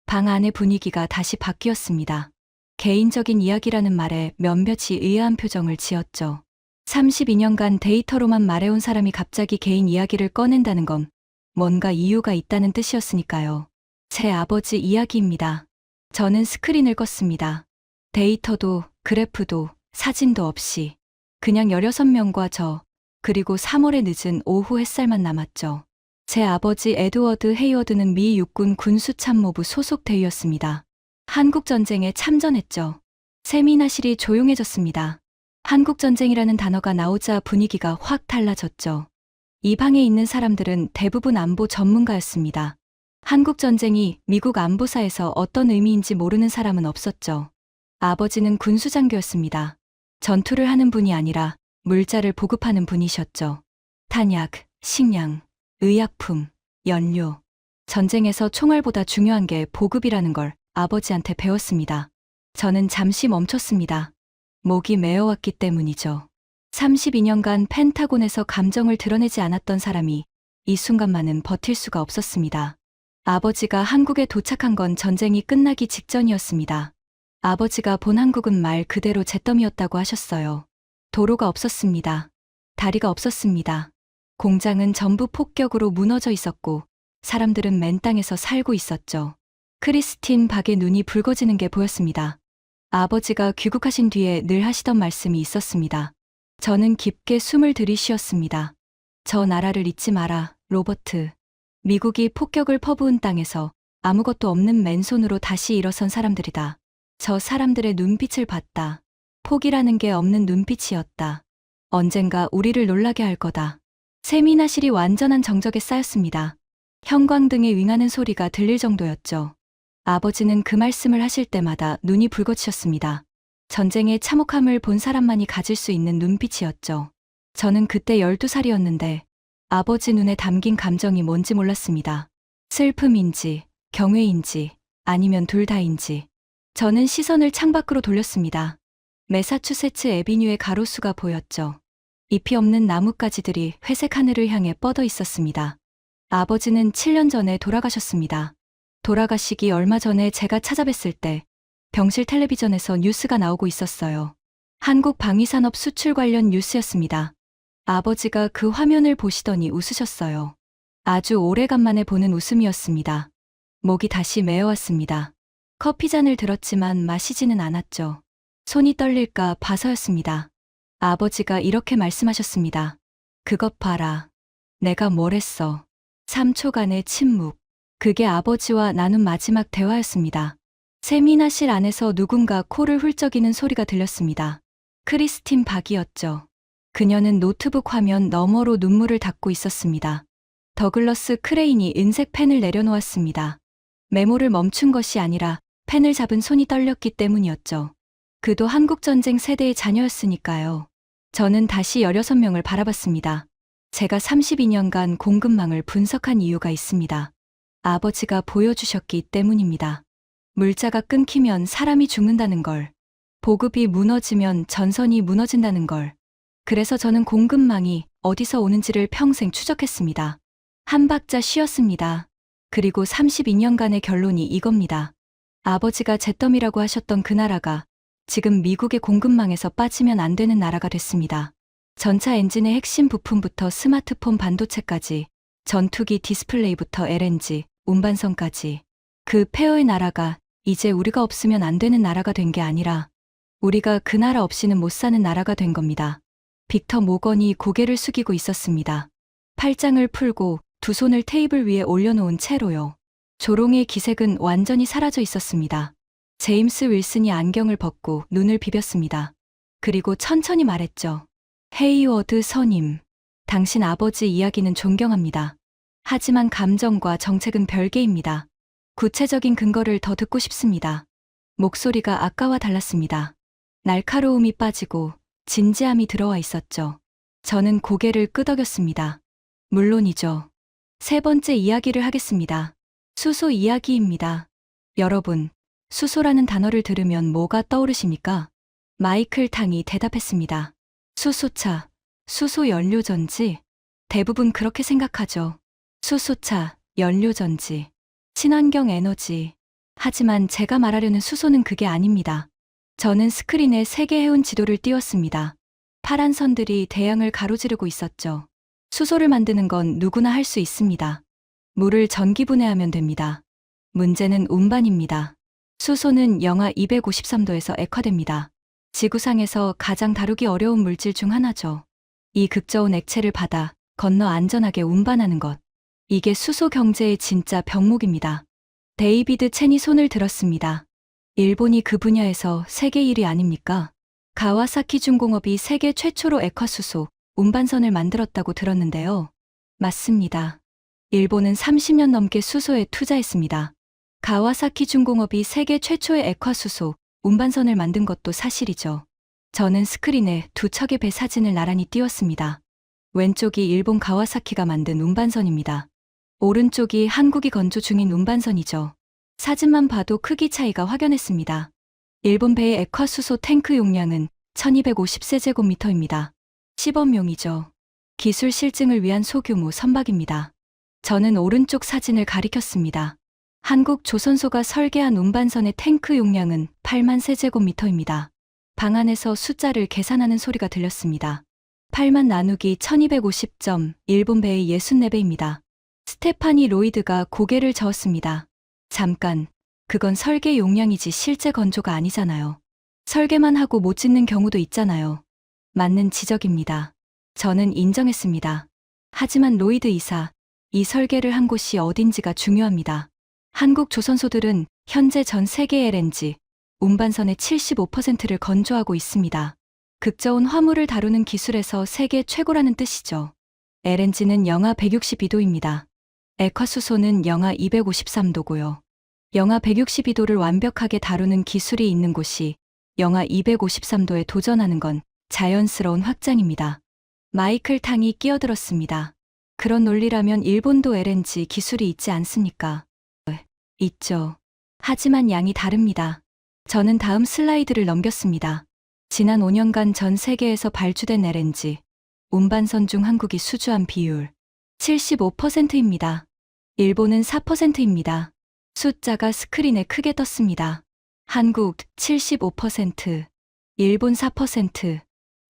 방 안의 분위기가 다시 바뀌었습니다. 개인적인 이야기라는 말에 몇몇이 의아한 표정을 지었죠. 32년간 데이터로만 말해온 사람이 갑자기 개인 이야기를 꺼낸다는 건 뭔가 이유가 있다는 뜻이었으니까요. 제 아버지 이야기입니다. 저는 스크린을 껐습니다. 데이터도 그래프도 사진도 없이 그냥 16명과 저 그리고 3월의 늦은 오후 햇살만 남았죠. 제 아버지 에드워드 헤이워드는 미 육군 군수참모부 소속 대위였습니다. 한국전쟁에 참전했죠. 세미나실이 조용해졌습니다. 한국전쟁이라는 단어가 나오자 분위기가 확 달라졌죠. 이 방에 있는 사람들은 대부분 안보 전문가였습니다. 한국전쟁이 미국 안보사에서 어떤 의미인지 모르는 사람은 없었죠. 아버지는 군수장교였습니다. 전투를 하는 분이 아니라 물자를 보급하는 분이셨죠. 탄약, 식량, 의약품, 연료. 전쟁에서 총알보다 중요한 게 보급이라는 걸 아버지한테 배웠습니다. 저는 잠시 멈췄습니다. 목이 메어왔기 때문이죠. 32년간 펜타곤에서 감정을 드러내지 않았던 사람이 이 순간만은 버틸 수가 없었습니다. 아버지가 한국에 도착한 건 전쟁이 끝나기 직전이었습니다. 아버지가 본 한국은 말 그대로 잿더미였다고 하셨어요. 도로가 없었습니다. 다리가 없었습니다. 공장은 전부 폭격으로 무너져 있었고 사람들은 맨 땅에서 살고 있었죠. 크리스틴 박의 눈이 붉어지는 게 보였습니다. 아버지가 귀국하신 뒤에 늘 하시던 말씀이 있었습니다. 저는 깊게 숨을 들이쉬었습니다. 저 나라를 잊지 마라, 로버트. 미국이 폭격을 퍼부은 땅에서 아무것도 없는 맨손으로 다시 일어선 사람들이다. 저 사람들의 눈빛을 봤다. 포기라는 게 없는 눈빛이었다. 언젠가 우리를 놀라게 할 거다. 세미나실이 완전한 정적에 쌓였습니다. 형광등의 윙하는 소리가 들릴 정도였죠. 아버지는 그 말씀을 하실 때마다 눈이 붉어지셨습니다. 전쟁의 참혹함을 본 사람만이 가질 수 있는 눈빛이었죠. 저는 그때 12살이었는데 아버지 눈에 담긴 감정이 뭔지 몰랐습니다. 슬픔인지, 경외인지, 아니면 둘 다인지. 저는 시선을 창밖으로 돌렸습니다. 매사추세츠 애비뉴의 가로수가 보였죠. 잎이 없는 나뭇가지들이 회색 하늘을 향해 뻗어 있었습니다. 아버지는 7년 전에 돌아가셨습니다. 돌아가시기 얼마 전에 제가 찾아뵀을 때 병실 텔레비전에서 뉴스가 나오고 있었어요. 한국 방위산업 수출 관련 뉴스였습니다. 아버지가 그 화면을 보시더니 웃으셨어요. 아주 오래간만에 보는 웃음이었습니다. 목이 다시 메어왔습니다. 커피잔을 들었지만 마시지는 않았죠. 손이 떨릴까 봐서였습니다. 아버지가 이렇게 말씀하셨습니다. 그것 봐라. 내가 뭘 했어. 3초간의 침묵. 그게 아버지와 나눈 마지막 대화였습니다. 세미나실 안에서 누군가 코를 훌쩍이는 소리가 들렸습니다. 크리스틴 박이었죠. 그녀는 노트북 화면 너머로 눈물을 닦고 있었습니다. 더글러스 크레인이 은색 펜을 내려놓았습니다. 메모를 멈춘 것이 아니라 펜을 잡은 손이 떨렸기 때문이었죠. 그도 한국전쟁 세대의 자녀였으니까요. 저는 다시 16명을 바라봤습니다. 제가 32년간 공급망을 분석한 이유가 있습니다. 아버지가 보여주셨기 때문입니다. 물자가 끊기면 사람이 죽는다는 걸, 보급이 무너지면 전선이 무너진다는 걸. 그래서 저는 공급망이 어디서 오는지를 평생 추적했습니다. 한 박자 쉬었습니다. 그리고 32년간의 결론이 이겁니다. 아버지가 잿더미라고 하셨던 그 나라가 지금 미국의 공급망에서 빠지면 안 되는 나라가 됐습니다. 전차 엔진의 핵심 부품부터 스마트폰 반도체까지, 전투기 디스플레이부터 LNG, 운반선까지. 그 폐허의 나라가 이제 우리가 없으면 안 되는 나라가 된 게 아니라 우리가 그 나라 없이는 못 사는 나라가 된 겁니다. 빅터 모건이 고개를 숙이고 있었습니다. 팔짱을 풀고 두 손을 테이블 위에 올려놓은 채로요. 조롱의 기색은 완전히 사라져 있었습니다. 제임스 윌슨이 안경을 벗고 눈을 비볐습니다. 그리고 천천히 말했죠. 헤이워드 선임, 당신 아버지 이야기는 존경합니다. 하지만 감정과 정책은 별개입니다. 구체적인 근거를 더 듣고 싶습니다. 목소리가 아까와 달랐습니다. 날카로움이 빠지고 진지함이 들어와 있었죠. 저는 고개를 끄덕였습니다. 물론이죠. 세 번째 이야기를 하겠습니다. 수소 이야기입니다. 여러분, 수소라는 단어를 들으면 뭐가 떠오르십니까? 마이클 탕이 대답했습니다. 수소차, 수소 연료전지. 대부분 그렇게 생각하죠. 수소차, 연료전지, 친환경 에너지. 하지만 제가 말하려는 수소는 그게 아닙니다. 저는 스크린에 세계 해운 지도를 띄웠습니다. 파란 선들이 대양을 가로지르고 있었죠. 수소를 만드는 건 누구나 할 수 있습니다. 물을 전기분해하면 됩니다. 문제는 운반입니다. 수소는 영하 253도에서 액화됩니다. 지구상에서 가장 다루기 어려운 물질 중 하나죠. 이 극저온 액체를 받아 건너 안전하게 운반하는 것. 이게 수소 경제의 진짜 병목입니다. 데이비드 첸이 손을 들었습니다. 일본이 그 분야에서 세계 1위 아닙니까? 가와사키 중공업이 세계 최초로 액화수소, 운반선을 만들었다고 들었는데요. 맞습니다. 일본은 30년 넘게 수소에 투자했습니다. 가와사키 중공업이 세계 최초의 액화수소, 운반선을 만든 것도 사실이죠. 저는 스크린에 두 척의 배 사진을 나란히 띄웠습니다. 왼쪽이 일본 가와사키가 만든 운반선입니다. 오른쪽이 한국이 건조 중인 운반선이죠. 사진만 봐도 크기 차이가 확연했습니다. 일본 배의 액화수소 탱크 용량은 1250세제곱미터입니다. 시범용이죠. 기술 실증을 위한 소규모 선박입니다. 저는 오른쪽 사진을 가리켰습니다. 한국 조선소가 설계한 운반선의 탱크 용량은 8만 세제곱미터입니다. 방 안에서 숫자를 계산하는 소리가 들렸습니다. 8만 나누기 1250점, 일본 배의 64배입니다. 스테파니 로이드가 고개를 저었습니다. 잠깐, 그건 설계 용량이지 실제 건조가 아니잖아요. 설계만 하고 못 짓는 경우도 있잖아요. 맞는 지적입니다. 저는 인정했습니다. 하지만 로이드 이사, 이 설계를 한 곳이 어딘지가 중요합니다. 한국 조선소들은 현재 전 세계 LNG, 운반선의 75%를 건조하고 있습니다. 극저온 화물을 다루는 기술에서 세계 최고라는 뜻이죠. LNG는 영하 162도입니다. 액화수소는 영하 253도고요. 영하 162도를 완벽하게 다루는 기술이 있는 곳이 영하 253도에 도전하는 건 자연스러운 확장입니다. 마이클 탕이 끼어들었습니다. 그런 논리라면 일본도 LNG 기술이 있지 않습니까? 있죠. 하지만 양이 다릅니다. 저는 다음 슬라이드를 넘겼습니다. 지난 5년간 전 세계에서 발주된 LNG, 운반선 중 한국이 수주한 비율 75%입니다. 일본은 4%입니다. 숫자가 스크린에 크게 떴습니다. 한국 75%, 일본 4%.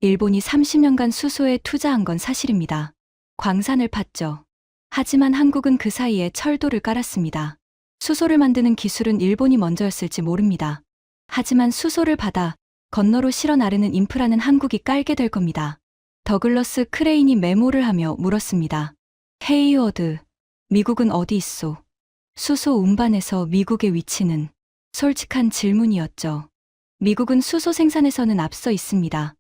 일본이 30년간 수소에 투자한 건 사실입니다. 광산을 팠죠. 하지만 한국은 그 사이에 철도를 깔았습니다. 수소를 만드는 기술은 일본이 먼저였을지 모릅니다. 하지만 수소를 받아 건너로 실어 나르는 인프라는 한국이 깔게 될 겁니다. 더글러스 크레인이 메모를 하며 물었습니다. 헤이워드, 미국은 어디 있소? 수소 운반에서 미국의 위치는? 솔직한 질문이었죠. 미국은 수소 생산에서는 앞서 있습니다.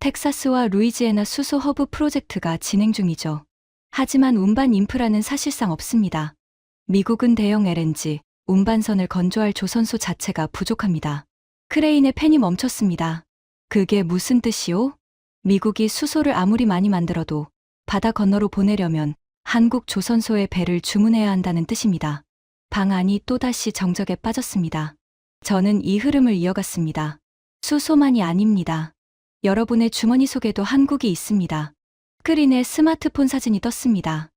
텍사스와 루이지애나 수소 허브 프로젝트가 진행 중이죠. 하지만 운반 인프라는 사실상 없습니다. 미국은 대형 LNG, 운반선을 건조할 조선소 자체가 부족합니다. 크레인의 펜이 멈췄습니다. 그게 무슨 뜻이오? 미국이 수소를 아무리 많이 만들어도 바다 건너로 보내려면 한국 조선소의 배를 주문해야 한다는 뜻입니다. 방 안이 또다시 정적에 빠졌습니다. 저는 이 흐름을 이어갔습니다. 수소만이 아닙니다. 여러분의 주머니 속에도 한국이 있습니다. 스크린에 스마트폰 사진이 떴습니다.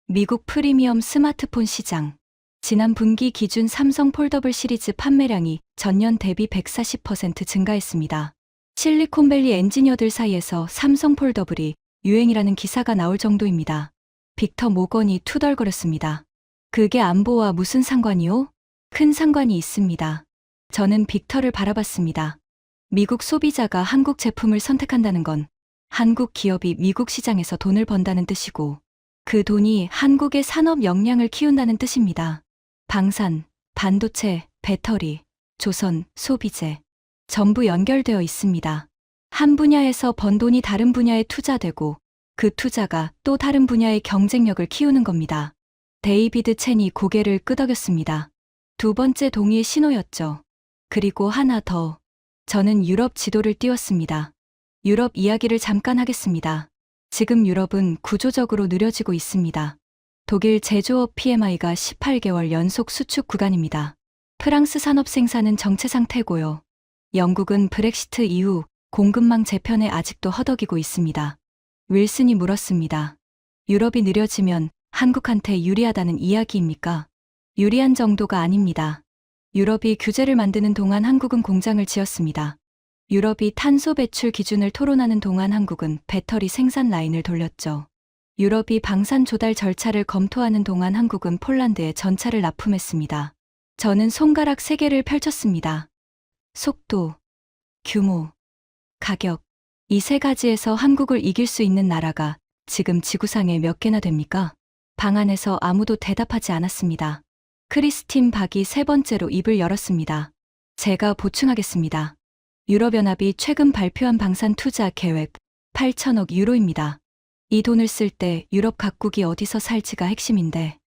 미국 프리미엄 스마트폰 시장. 지난 분기 기준 삼성 폴더블 시리즈 판매량이 전년 대비 140% 증가했습니다. 실리콘밸리 엔지니어들 사이에서 삼성 폴더블이 유행이라는 기사가 나올 정도입니다. 빅터 모건이 투덜거렸습니다. 그게 안보와 무슨 상관이요? 큰 상관이 있습니다. 저는 빅터를 바라봤습니다. 미국 소비자가 한국 제품을 선택한다는 건 한국 기업이 미국 시장에서 돈을 번다는 뜻이고 그 돈이 한국의 산업 역량을 키운다는 뜻입니다. 방산, 반도체, 배터리, 조선, 소비재 전부 연결되어 있습니다. 한 분야에서 번 돈이 다른 분야에 투자되고 그 투자가 또 다른 분야의 경쟁력을 키우는 겁니다. 데이비드 첸이 고개를 끄덕였습니다. 두 번째 동의의 신호였죠. 그리고 하나 더. 저는 유럽 지도를 띄웠습니다. 유럽 이야기를 잠깐 하겠습니다. 지금 유럽은 구조적으로 느려지고 있습니다. 독일 제조업 PMI가 18개월 연속 수축 구간입니다. 프랑스 산업 생산은 정체 상태고요. 영국은 브렉시트 이후 공급망 재편에 아직도 허덕이고 있습니다. 윌슨이 물었습니다. 유럽이 느려지면 한국한테 유리하다는 이야기입니까? 유리한 정도가 아닙니다. 유럽이 규제를 만드는 동안 한국은 공장을 지었습니다. 유럽이 탄소 배출 기준을 토론하는 동안 한국은 배터리 생산 라인을 돌렸죠. 유럽이 방산 조달 절차를 검토하는 동안 한국은 폴란드에 전차를 납품했습니다. 저는 손가락 3개를 펼쳤습니다. 속도, 규모, 가격. 이 3가지에서 한국을 이길 수 있는 나라가 지금 지구상에 몇 개나 됩니까? 방 안에서 아무도 대답하지 않았습니다. 크리스틴 박이 3번째로 입을 열었습니다. 제가 보충하겠습니다. 유럽연합이 최근 발표한 방산 투자 계획 8천억 유로입니다. 이 돈을 쓸 때 유럽 각국이 어디서 살지가 핵심인데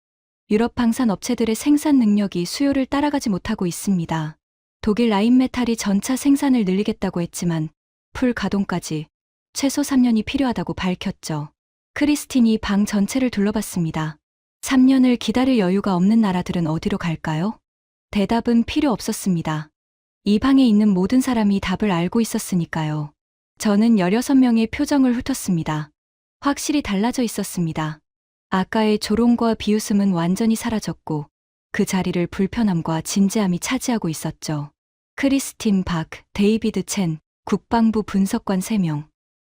유럽 방산 업체들의 생산 능력이 수요를 따라가지 못하고 있습니다. 독일 라인메탈이 전차 생산을 늘리겠다고 했지만 풀 가동까지 최소 3년이 필요하다고 밝혔죠. 크리스틴이 방 전체를 둘러봤습니다. 3년을 기다릴 여유가 없는 나라들은 어디로 갈까요? 대답은 필요 없었습니다. 이 방에 있는 모든 사람이 답을 알고 있었으니까요. 저는 16명의 표정을 훑었습니다. 확실히 달라져 있었습니다. 아까의 조롱과 비웃음은 완전히 사라졌고 그 자리를 불편함과 진지함이 차지하고 있었죠. 크리스틴 박, 데이비드 첸, 국방부 분석관 3명.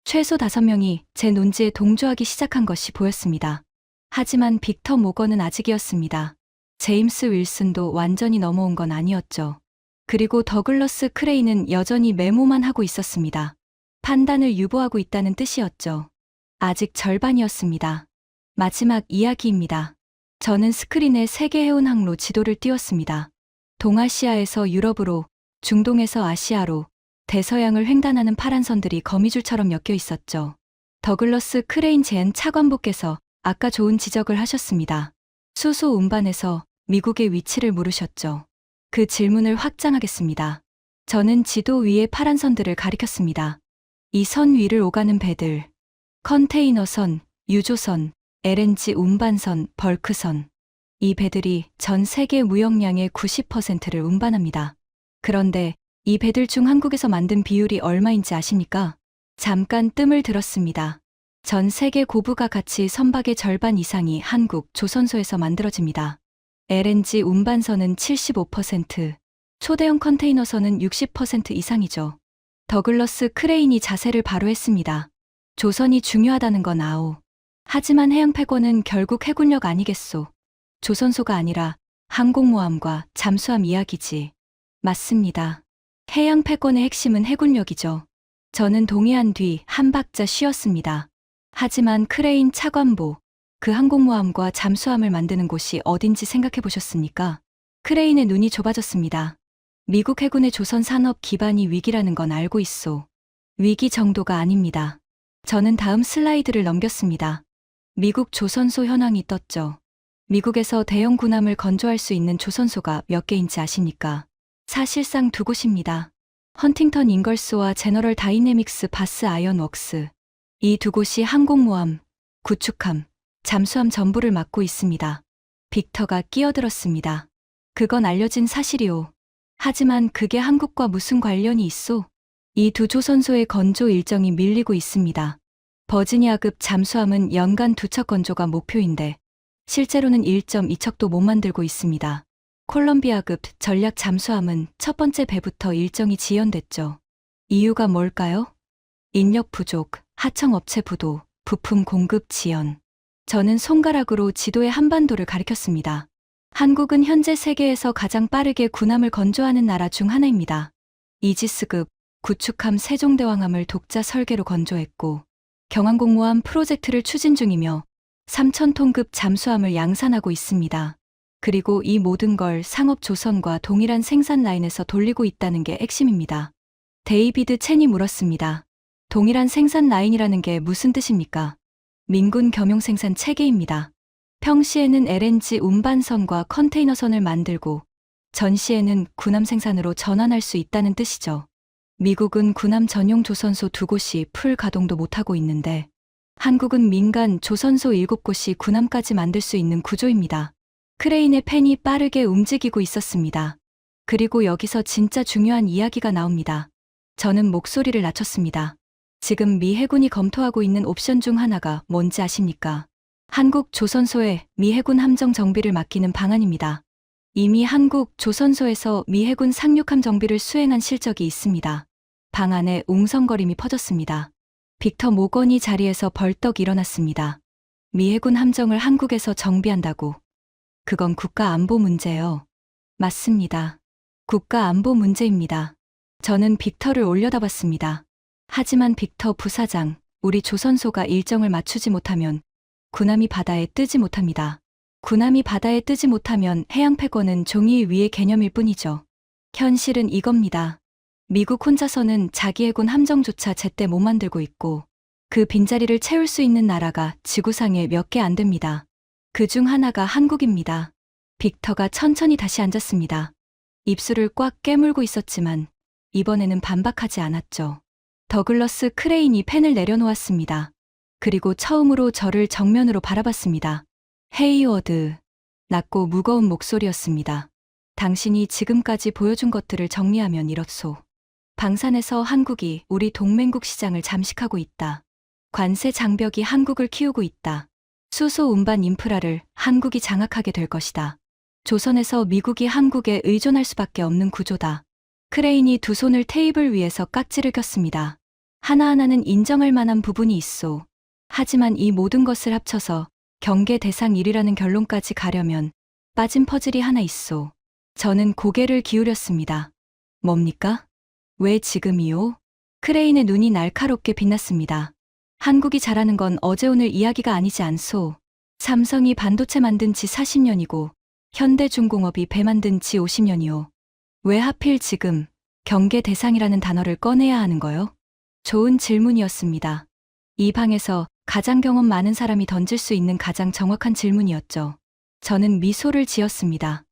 최소 5명이 제 논지에 동조하기 시작한 것이 보였습니다. 하지만 빅터 모건은 아직이었습니다. 제임스 윌슨도 완전히 넘어온 건 아니었죠. 그리고 더글러스 크레이는 여전히 메모만 하고 있었습니다. 판단을 유보하고 있다는 뜻이었죠. 아직 절반이었습니다. 마지막 이야기입니다. 저는 스크린에 세계 해운 항로 지도를 띄웠습니다. 동아시아에서 유럽으로, 중동에서 아시아로, 대서양을 횡단하는 파란 선들이 거미줄처럼 엮여 있었죠. 더글러스 크레인 젠 차관보께서 아까 좋은 지적을 하셨습니다. 수소 운반에서 미국의 위치를 물으셨죠. 그 질문을 확장하겠습니다. 저는 지도 위의 파란 선들을 가리켰습니다. 이 선 위를 오가는 배들, 컨테이너선, 유조선, LNG 운반선, 벌크선. 이 배들이 전 세계 무역량의 90%를 운반합니다. 그런데 이 배들 중 한국에서 만든 비율이 얼마인지 아십니까? 잠깐 뜸을 들었습니다. 전 세계 고부가 가치 선박의 절반 이상이 한국 조선소에서 만들어집니다. LNG 운반선은 75%, 초대형 컨테이너선은 60% 이상이죠. 더글러스 크레인이 자세를 바로 했습니다. 조선이 중요하다는 건 아오. 하지만 해양 패권은 결국 해군력 아니겠소. 조선소가 아니라 항공모함과 잠수함 이야기지. 맞습니다. 해양 패권의 핵심은 해군력이죠. 저는 동의한 뒤 한 박자 쉬었습니다. 하지만 크레인 차관보, 그 항공모함과 잠수함을 만드는 곳이 어딘지 생각해 보셨습니까? 크레인의 눈이 좁아졌습니다. 미국 해군의 조선 산업 기반이 위기라는 건 알고 있소. 위기 정도가 아닙니다. 저는 다음 슬라이드를 넘겼습니다. 미국 조선소 현황이 떴죠. 미국에서 대형 군함을 건조할 수 있는 조선소가 몇 개인지 아십니까? 사실상 2곳입니다. 헌팅턴 잉걸스와 제너럴 다이내믹스 바스 아이언 웍스. 이 2곳이 항공모함, 구축함, 잠수함 전부를 맡고 있습니다. 빅터가 끼어들었습니다. 그건 알려진 사실이오. 하지만 그게 한국과 무슨 관련이 있소? 이 2 조선소의 건조 일정이 밀리고 있습니다. 버지니아급 잠수함은 연간 2척 건조가 목표인데 실제로는 1.2척도 못 만들고 있습니다. 콜럼비아급 전략 잠수함은 첫 번째 배부터 일정이 지연됐죠. 이유가 뭘까요? 인력 부족, 하청업체 부도, 부품 공급 지연. 저는 손가락으로 지도의 한반도를 가리켰습니다. 한국은 현재 세계에서 가장 빠르게 군함을 건조하는 나라 중 하나입니다. 이지스급 구축함 세종대왕함을 독자 설계로 건조했고, 경항공모함 프로젝트를 추진 중이며 3,000톤급 잠수함을 양산하고 있습니다. 그리고 이 모든 걸 상업조선과 동일한 생산 라인에서 돌리고 있다는 게 핵심입니다. 데이비드 첸이 물었습니다. 동일한 생산 라인이라는 게 무슨 뜻입니까? 민군 겸용 생산 체계입니다. 평시에는 LNG 운반선과 컨테이너선을 만들고 전시에는 군함 생산으로 전환할 수 있다는 뜻이죠. 미국은 군함 전용 조선소 2곳이 풀 가동도 못하고 있는데 한국은 민간 조선소 7곳이 군함까지 만들 수 있는 구조입니다. 크레인의 팬이 빠르게 움직이고 있었습니다. 그리고 여기서 진짜 중요한 이야기가 나옵니다. 저는 목소리를 낮췄습니다. 지금 미 해군이 검토하고 있는 옵션 중 하나가 뭔지 아십니까? 한국 조선소에 미 해군 함정 정비를 맡기는 방안입니다. 이미 한국 조선소에서 미 해군 상륙함 정비를 수행한 실적이 있습니다. 방안에 웅성거림이 퍼졌습니다. 빅터 모건이 자리에서 벌떡 일어났습니다. 미 해군 함정을 한국에서 정비한다고. 그건 국가 안보 문제예요. 맞습니다. 국가 안보 문제입니다. 저는 빅터를 올려다봤습니다. 하지만 빅터 부사장, 우리 조선소가 일정을 맞추지 못하면 군함이 바다에 뜨지 못합니다. 군함이 바다에 뜨지 못하면 해양 패권은 종이 위의 개념일 뿐이죠. 현실은 이겁니다. 미국 혼자서는 자기 해군 함정조차 제때 못 만들고 있고 그 빈자리를 채울 수 있는 나라가 지구상에 몇 개 안 됩니다. 그 중 하나가 한국입니다. 빅터가 천천히 다시 앉았습니다. 입술을 꽉 깨물고 있었지만 이번에는 반박하지 않았죠. 더글러스 크레인이 펜을 내려놓았습니다. 그리고 처음으로 저를 정면으로 바라봤습니다. 헤이워드. 낮고 무거운 목소리였습니다. 당신이 지금까지 보여준 것들을 정리하면 이렇소. 방산에서 한국이 우리 동맹국 시장을 잠식하고 있다. 관세 장벽이 한국을 키우고 있다. 수소 운반 인프라를 한국이 장악하게 될 것이다. 조선에서 미국이 한국에 의존할 수밖에 없는 구조다. 크레인이 두 손을 테이블 위에서 깍지를 꼈습니다. 하나하나는 인정할 만한 부분이 있소. 하지만 이 모든 것을 합쳐서 경계 대상 1위라는 결론까지 가려면 빠진 퍼즐이 하나 있소. 저는 고개를 기울였습니다. 뭡니까? 왜 지금이요? 크레인의 눈이 날카롭게 빛났습니다. 한국이 잘하는 건 어제 오늘 이야기가 아니지 않소. 삼성이 반도체 만든 지 40년이고 현대중공업이 배 만든 지 50년이요. 왜 하필 지금 경계 대상이라는 단어를 꺼내야 하는 거요? 좋은 질문이었습니다. 이 방에서 가장 경험 많은 사람이 던질 수 있는 가장 정확한 질문이었죠. 저는 미소를 지었습니다.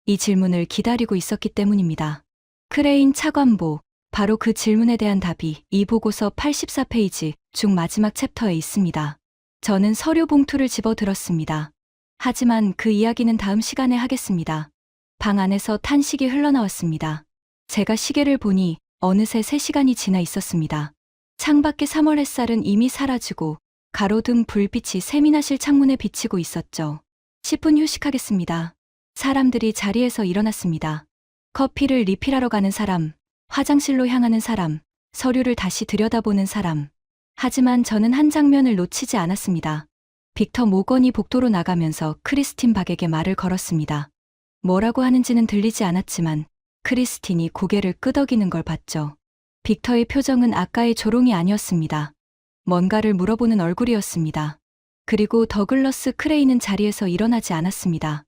이 질문을 기다리고 있었기 때문입니다. 크레인 차관보, 바로 그 질문에 대한 답이 이 보고서 84페이지 중 마지막 챕터에 있습니다. 저는 서류 봉투를 집어들었습니다. 하지만 그 이야기는 다음 시간에 하겠습니다. 방 안에서 탄식이 흘러나왔습니다. 제가 시계를 보니 어느새 3시간이 지나 있었습니다. 창밖의 3월 햇살은 이미 사라지고 가로등 불빛이 세미나실 창문에 비치고 있었죠. 10분 휴식하겠습니다. 사람들이 자리에서 일어났습니다. 커피를 리필하러 가는 사람, 화장실로 향하는 사람, 서류를 다시 들여다보는 사람. 하지만 저는 한 장면을 놓치지 않았습니다. 빅터 모건이 복도로 나가면서 크리스틴 박에게 말을 걸었습니다. 뭐라고 하는지는 들리지 않았지만 크리스틴이 고개를 끄덕이는 걸 봤죠. 빅터의 표정은 아까의 조롱이 아니었습니다. 뭔가를 물어보는 얼굴이었습니다. 그리고 더글러스 크레인은 자리에서 일어나지 않았습니다.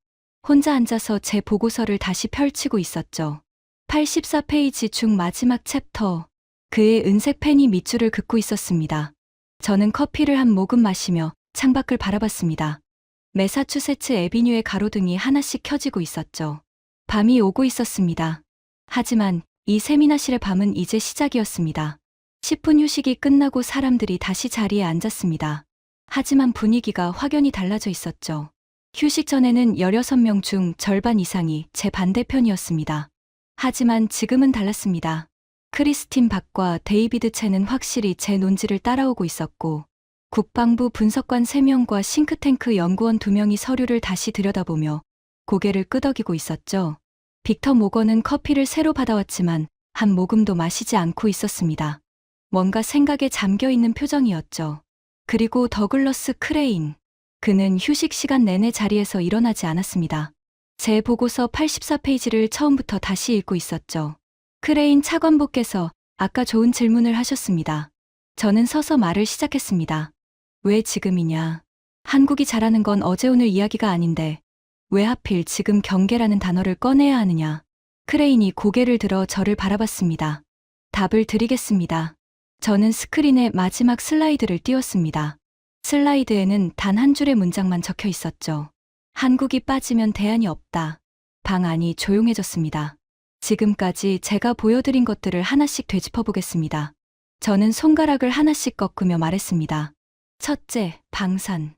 혼자 앉아서 제 보고서를 다시 펼치고 있었죠. 84페이지 중 마지막 챕터. 그의 은색 펜이 밑줄을 긋고 있었습니다. 저는 커피를 한 모금 마시며 창밖을 바라봤습니다. 매사추세츠 애비뉴의 가로등이 하나씩 켜지고 있었죠. 밤이 오고 있었습니다. 하지만 이 세미나실의 밤은 이제 시작이었습니다. 10분 휴식이 끝나고 사람들이 다시 자리에 앉았습니다. 하지만 분위기가 확연히 달라져 있었죠. 휴식 전에는 16명 중 절반 이상이 제 반대편이었습니다. 하지만 지금은 달랐습니다. 크리스틴 박과 데이비드 첸은 확실히 제 논지를 따라오고 있었고 국방부 분석관 3명과 싱크탱크 연구원 2명이 서류를 다시 들여다보며 고개를 끄덕이고 있었죠. 빅터 모건은 커피를 새로 받아왔지만 한 모금도 마시지 않고 있었습니다. 뭔가 생각에 잠겨 있는 표정이었죠. 그리고 더글러스 크레인. 그는 휴식 시간 내내 자리에서 일어나지 않았습니다. 제 보고서 84페이지를 처음부터 다시 읽고 있었죠. 크레인 차관보께서 아까 좋은 질문을 하셨습니다. 저는 서서 말을 시작했습니다. 왜 지금이냐? 한국이 잘하는 건 어제 오늘 이야기가 아닌데 왜 하필 지금 경계라는 단어를 꺼내야 하느냐? 크레인이 고개를 들어 저를 바라봤습니다. 답을 드리겠습니다. 저는 스크린에 마지막 슬라이드를 띄웠습니다. 슬라이드에는 단 한 줄의 문장만 적혀 있었죠. 한국이 빠지면 대안이 없다. 방 안이 조용해졌습니다. 지금까지 제가 보여드린 것들을 하나씩 되짚어 보겠습니다. 저는 손가락을 하나씩 꺾으며 말했습니다. 첫째, 방산.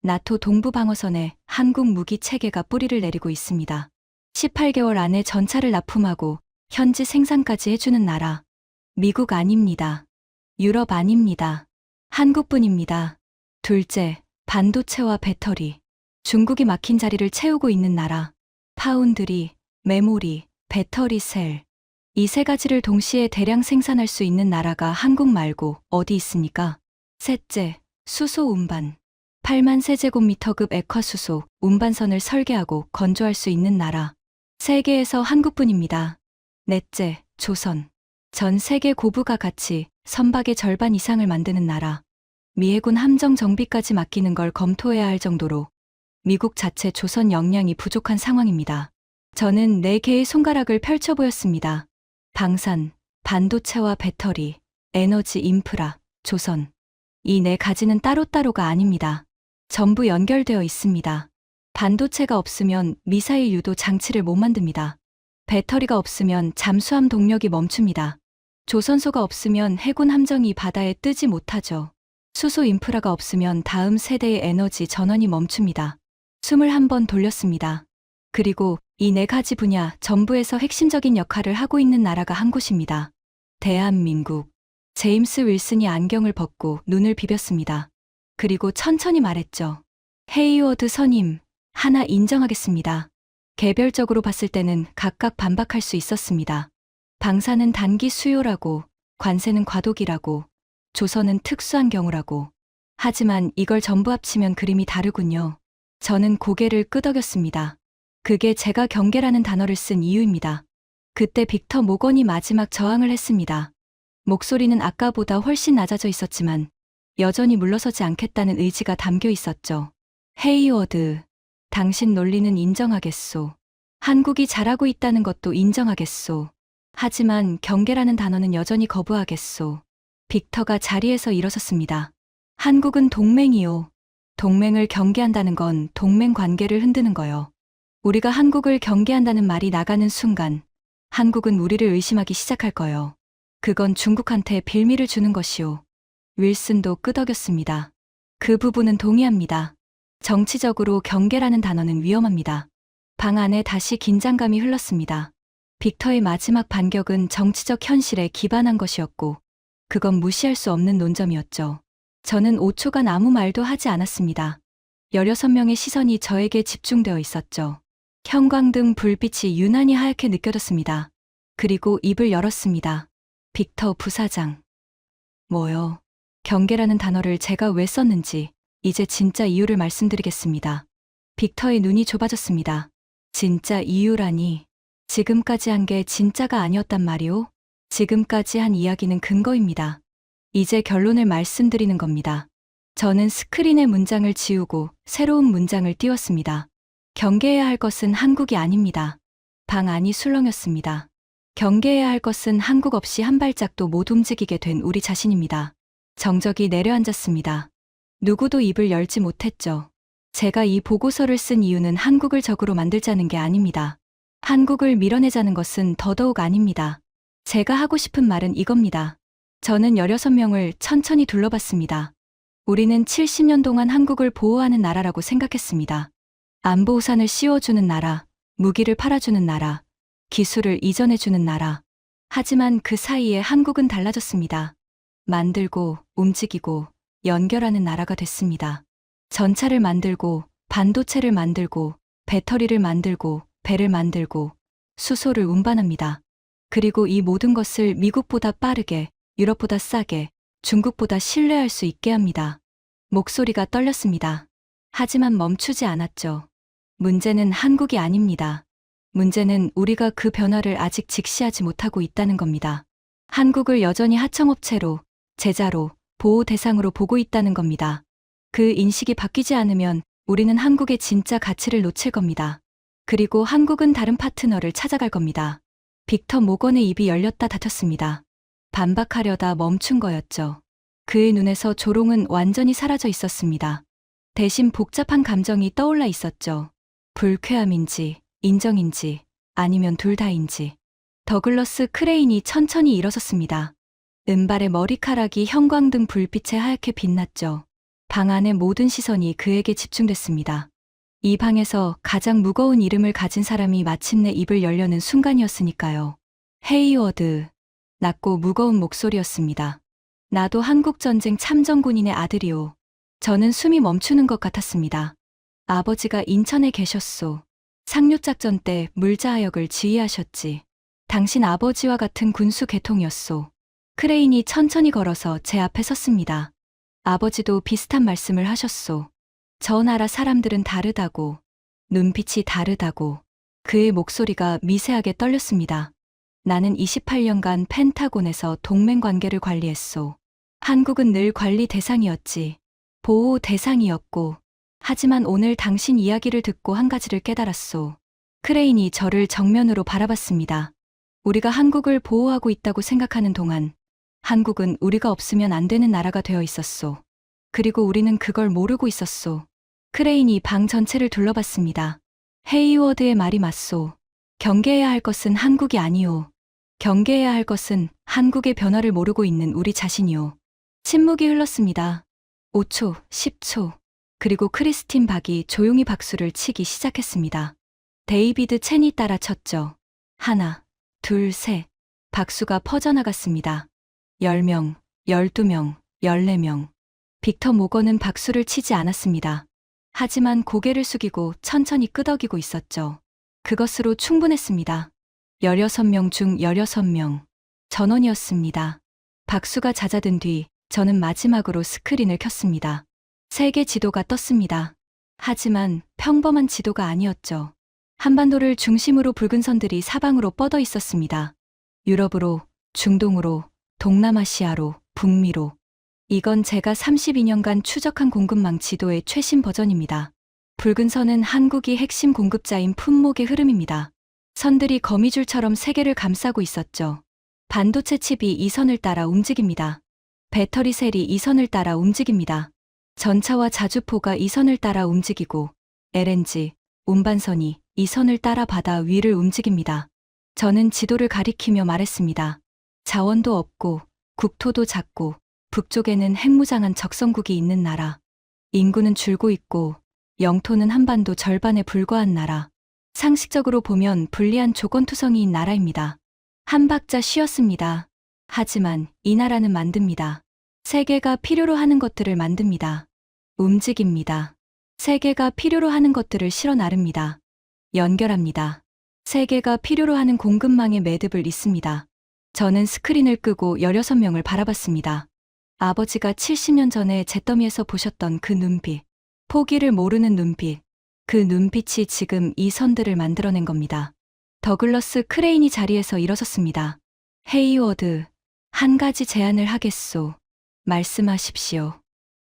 나토 동부방어선에 한국 무기 체계가 뿌리를 내리고 있습니다. 18개월 안에 전차를 납품하고 현지 생산까지 해주는 나라. 미국 아닙니다. 유럽 아닙니다. 한국뿐입니다. 둘째, 반도체와 배터리. 중국이 막힌 자리를 채우고 있는 나라. 파운드리, 메모리, 배터리 셀. 이 세 가지를 동시에 대량 생산할 수 있는 나라가 한국 말고 어디 있습니까? 셋째, 수소 운반. 8만 세제곱미터급 액화수소, 운반선을 설계하고 건조할 수 있는 나라. 세계에서 한국뿐입니다. 넷째, 조선. 전 세계 고부가 가치 선박의 절반 이상을 만드는 나라. 미 해군 함정 정비까지 맡기는 걸 검토해야 할 정도로 미국 자체 조선 역량이 부족한 상황입니다. 저는 4개의 손가락을 펼쳐 보였습니다. 방산, 반도체와 배터리, 에너지 인프라, 조선. 이 4가지는 따로따로가 아닙니다. 전부 연결되어 있습니다. 반도체가 없으면 미사일 유도 장치를 못 만듭니다. 배터리가 없으면 잠수함 동력이 멈춥니다. 조선소가 없으면 해군 함정이 바다에 뜨지 못하죠. 수소 인프라가 없으면 다음 세대의 에너지 전원이 멈춥니다. 숨을 한번 돌렸습니다. 그리고 이 4가지 분야 전부에서 핵심적인 역할을 하고 있는 나라가 한 곳입니다. 대한민국. 제임스 윌슨이 안경을 벗고 눈을 비볐습니다. 그리고 천천히 말했죠. 헤이워드 선임, 하나 인정하겠습니다. 개별적으로 봤을 때는 각각 반박할 수 있었습니다. 방사는 단기 수요라고, 관세는 과도기라고, 조선은 특수한 경우라고. 하지만 이걸 전부 합치면 그림이 다르군요. 저는 고개를 끄덕였습니다. 그게 제가 경계라는 단어를 쓴 이유입니다. 그때 빅터 모건이 마지막 저항을 했습니다. 목소리는 아까보다 훨씬 낮아져 있었지만 여전히 물러서지 않겠다는 의지가 담겨 있었죠. 헤이워드, 당신 논리는 인정하겠소. 한국이 잘하고 있다는 것도 인정하겠소. 하지만 경계라는 단어는 여전히 거부하겠소. 빅터가 자리에서 일어섰습니다. 한국은 동맹이요. 동맹을 경계한다는 건 동맹 관계를 흔드는 거요. 우리가 한국을 경계한다는 말이 나가는 순간 한국은 우리를 의심하기 시작할 거요. 그건 중국한테 빌미를 주는 것이요. 윌슨도 끄덕였습니다. 그 부분은 동의합니다. 정치적으로 경계라는 단어는 위험합니다. 방 안에 다시 긴장감이 흘렀습니다. 빅터의 마지막 반격은 정치적 현실에 기반한 것이었고 그건 무시할 수 없는 논점이었죠. 저는 5초간 아무 말도 하지 않았습니다. 16명의 시선이 저에게 집중되어 있었죠. 형광등 불빛이 유난히 하얗게 느껴졌습니다. 그리고 입을 열었습니다. 빅터 부사장. 뭐요? 경계라는 단어를 제가 왜 썼는지 이제 진짜 이유를 말씀드리겠습니다. 빅터의 눈이 좁아졌습니다. 진짜 이유라니. 지금까지 한 게 진짜가 아니었단 말이오? 지금까지 한 이야기는 근거입니다. 이제 결론을 말씀드리는 겁니다. 저는 스크린의 문장을 지우고 새로운 문장을 띄웠습니다. 경계해야 할 것은 한국이 아닙니다. 방 안이 술렁였습니다. 경계해야 할 것은 한국 없이 한 발짝도 못 움직이게 된 우리 자신입니다. 정적이 내려앉았습니다. 누구도 입을 열지 못했죠. 제가 이 보고서를 쓴 이유는 한국을 적으로 만들자는 게 아닙니다. 한국을 밀어내자는 것은 더더욱 아닙니다. 제가 하고 싶은 말은 이겁니다. 저는 16명을 천천히 둘러봤습니다. 우리는 70년 동안 한국을 보호하는 나라라고 생각했습니다. 안보 우산을 씌워주는 나라, 무기를 팔아주는 나라, 기술을 이전해주는 나라. 하지만 그 사이에 한국은 달라졌습니다. 만들고, 움직이고, 연결하는 나라가 됐습니다. 전차를 만들고, 반도체를 만들고, 배터리를 만들고, 배를 만들고, 수소를 운반합니다. 그리고 이 모든 것을 미국보다 빠르게, 유럽보다 싸게, 중국보다 신뢰할 수 있게 합니다. 목소리가 떨렸습니다. 하지만 멈추지 않았죠. 문제는 한국이 아닙니다. 문제는 우리가 그 변화를 아직 직시하지 못하고 있다는 겁니다. 한국을 여전히 하청업체로, 제자로, 보호 대상으로 보고 있다는 겁니다. 그 인식이 바뀌지 않으면 우리는 한국의 진짜 가치를 놓칠 겁니다. 그리고 한국은 다른 파트너를 찾아갈 겁니다. 빅터 모건의 입이 열렸다 닫혔습니다. 반박하려다 멈춘 거였죠. 그의 눈에서 조롱은 완전히 사라져 있었습니다. 대신 복잡한 감정이 떠올라 있었죠. 불쾌함인지, 인정인지, 아니면 둘 다인지. 더글러스 크레인이 천천히 일어섰습니다. 은발의 머리카락이 형광등 불빛에 하얗게 빛났죠. 방 안의 모든 시선이 그에게 집중됐습니다. 이 방에서 가장 무거운 이름을 가진 사람이 마침내 입을 열려는 순간이었으니까요. 헤이워드. 낮고 무거운 목소리였습니다. 나도 한국전쟁 참전군인의 아들이오. 저는 숨이 멈추는 것 같았습니다. 아버지가 인천에 계셨소. 상륙작전 때 물자하역을 지휘하셨지. 당신 아버지와 같은 군수 계통이었소. 크레인이 천천히 걸어서 제 앞에 섰습니다. 아버지도 비슷한 말씀을 하셨소. 저 나라 사람들은 다르다고, 눈빛이 다르다고. 그의 목소리가 미세하게 떨렸습니다. 나는 28년간 펜타곤에서 동맹 관계를 관리했소. 한국은 늘 관리 대상이었지. 보호 대상이었고. 하지만 오늘 당신 이야기를 듣고 한 가지를 깨달았소. 크레인이 저를 정면으로 바라봤습니다. 우리가 한국을 보호하고 있다고 생각하는 동안 한국은 우리가 없으면 안 되는 나라가 되어 있었소. 그리고 우리는 그걸 모르고 있었소. 크레인이 방 전체를 둘러봤습니다. 헤이워드의 말이 맞소. 경계해야 할 것은 한국이 아니오. 경계해야 할 것은 한국의 변화를 모르고 있는 우리 자신이오. 침묵이 흘렀습니다. 5초, 10초. 그리고 크리스틴 박이 조용히 박수를 치기 시작했습니다. 데이비드 첸이 따라 쳤죠. 하나, 둘, 셋. 박수가 퍼져나갔습니다. 10명, 12명, 14명. 빅터 모건은 박수를 치지 않았습니다. 하지만 고개를 숙이고 천천히 끄덕이고 있었죠. 그것으로 충분했습니다. 16명 중 16명. 전원이었습니다. 박수가 잦아든 뒤 저는 마지막으로 스크린을 켰습니다. 세계 지도가 떴습니다. 하지만 평범한 지도가 아니었죠. 한반도를 중심으로 붉은 선들이 사방으로 뻗어 있었습니다. 유럽으로, 중동으로, 동남아시아로, 북미로. 이건 제가 32년간 추적한 공급망 지도의 최신 버전입니다. 붉은 선은 한국이 핵심 공급자인 품목의 흐름입니다. 선들이 거미줄처럼 세계를 감싸고 있었죠. 반도체 칩이 이 선을 따라 움직입니다. 배터리 셀이 이 선을 따라 움직입니다. 전차와 자주포가 이 선을 따라 움직이고 LNG, 운반선이 이 선을 따라 바다 위를 움직입니다. 저는 지도를 가리키며 말했습니다. 자원도 없고 국토도 작고 북쪽에는 핵무장한 적성국이 있는 나라. 인구는 줄고 있고 영토는 한반도 절반에 불과한 나라. 상식적으로 보면 불리한 조건투성이인 나라입니다. 한 박자 쉬었습니다. 하지만 이 나라는 만듭니다. 세계가 필요로 하는 것들을 만듭니다. 움직입니다. 세계가 필요로 하는 것들을 실어 나릅니다. 연결합니다. 세계가 필요로 하는 공급망의 매듭을 잇습니다. 저는 스크린을 끄고 16명을 바라봤습니다. 아버지가 70년 전에 잿더미에서 보셨던 그 눈빛. 포기를 모르는 눈빛. 그 눈빛이 지금 이 선들을 만들어낸 겁니다. 더글러스 크레인이 자리에서 일어섰습니다. 헤이워드, 한 가지 제안을 하겠소. 말씀하십시오.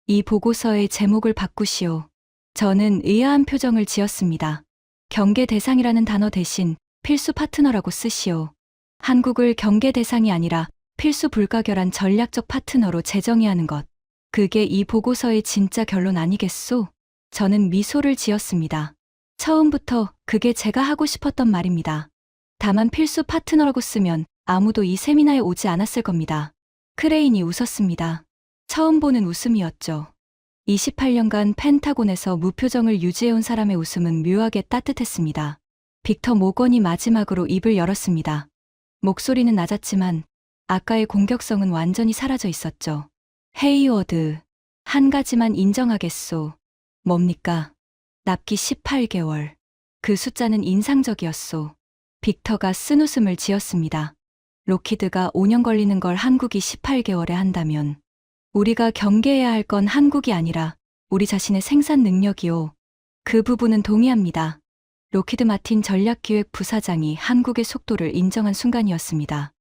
이 보고서의 제목을 바꾸시오. 저는 의아한 표정을 지었습니다. 경계 대상이라는 단어 대신 필수 파트너라고 쓰시오. 한국을 경계 대상이 아니라 필수 불가결한 전략적 파트너로 재정의하는 것. 그게 이 보고서의 진짜 결론 아니겠소? 저는 미소를 지었습니다. 처음부터 그게 제가 하고 싶었던 말입니다. 다만 필수 파트너라고 쓰면 아무도 이 세미나에 오지 않았을 겁니다. 크레인이 웃었습니다. 처음 보는 웃음이었죠. 28년간 펜타곤에서 무표정을 유지해온 사람의 웃음은 묘하게 따뜻했습니다. 빅터 모건이 마지막으로 입을 열었습니다. 목소리는 낮았지만 아까의 공격성은 완전히 사라져 있었죠. 헤이워드, 한 가지만 인정하겠소. 뭡니까? 납기 18개월. 그 숫자는 인상적이었소. 빅터가 쓴웃음을 지었습니다. 로키드가 5년 걸리는 걸 한국이 18개월에 한다면 우리가 경계해야 할 건 한국이 아니라 우리 자신의 생산 능력이요. 그 부분은 동의합니다. 로키드 마틴 전략기획 부사장이 한국의 속도를 인정한 순간이었습니다.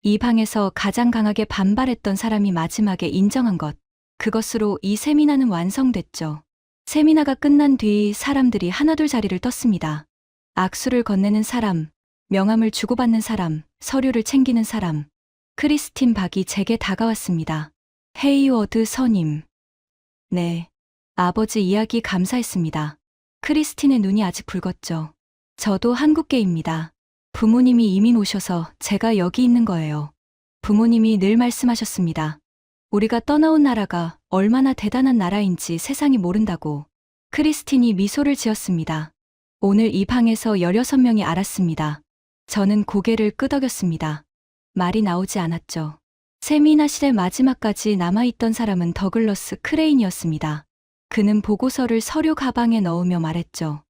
이 방에서 가장 강하게 반발했던 사람이 마지막에 인정한 것. 그것으로 이 세미나는 완성됐죠. 세미나가 끝난 뒤 사람들이 하나둘 자리를 떴습니다. 악수를 건네는 사람, 명함을 주고받는 사람, 서류를 챙기는 사람. 크리스틴 박이 제게 다가왔습니다. 헤이워드 선임. 네. 아버지 이야기 감사했습니다. 크리스틴의 눈이 아직 붉었죠. 저도 한국계입니다. 부모님이 이민 오셔서 제가 여기 있는 거예요. 부모님이 늘 말씀하셨습니다. 우리가 떠나온 나라가 얼마나 대단한 나라인지 세상이 모른다고. 크리스틴이 미소를 지었습니다. 오늘 이 방에서 16명이 알았습니다. 저는 고개를 끄덕였습니다. 말이 나오지 않았죠. 세미나실의 마지막까지 남아있던 사람은 더글러스 크레인이었습니다. 그는 보고서를 서류 가방에 넣으며 말했죠.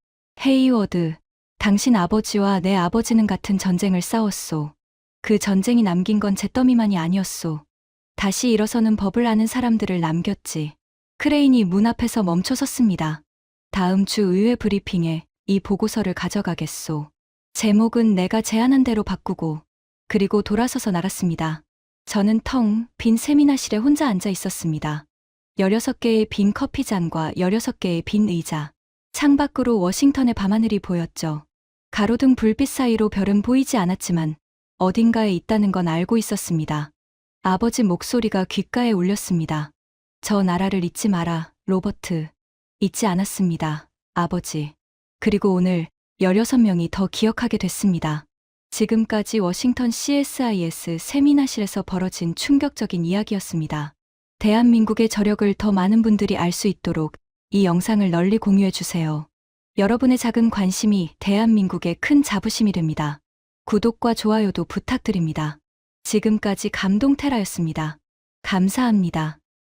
헤이워드, 당신 아버지와 내 아버지는 같은 전쟁을 싸웠소. 그 전쟁이 남긴 건 잿더미만이 아니었소. 다시 일어서는 법을 아는 사람들을 남겼지. 크레인이 문 앞에서 멈춰 섰습니다. 다음 주 의회 브리핑에 이 보고서를 가져가겠소. 제목은 내가 제안한 대로 바꾸고. 그리고 돌아서서 나갔습니다. 저는 텅 빈 세미나실에 혼자 앉아 있었습니다. 16개의 빈 커피잔과 16개의 빈 의자. 창밖으로 워싱턴의 밤하늘이 보였죠. 가로등 불빛 사이로 별은 보이지 않았지만 어딘가에 있다는 건 알고 있었습니다. 아버지 목소리가 귓가에 울렸습니다. 저 나라를 잊지 마라, 로버트. 잊지 않았습니다, 아버지. 그리고 오늘 16명이 더 기억하게 됐습니다. 지금까지 워싱턴 CSIS 세미나실에서 벌어진 충격적인 이야기였습니다. 대한민국의 저력을 더 많은 분들이 알 수 있도록 이 영상을 널리 공유해 주세요. 여러분의 작은 관심이 대한민국의 큰 자부심이 됩니다. 구독과 좋아요도 부탁드립니다. 지금까지 감동테라였습니다. 감사합니다.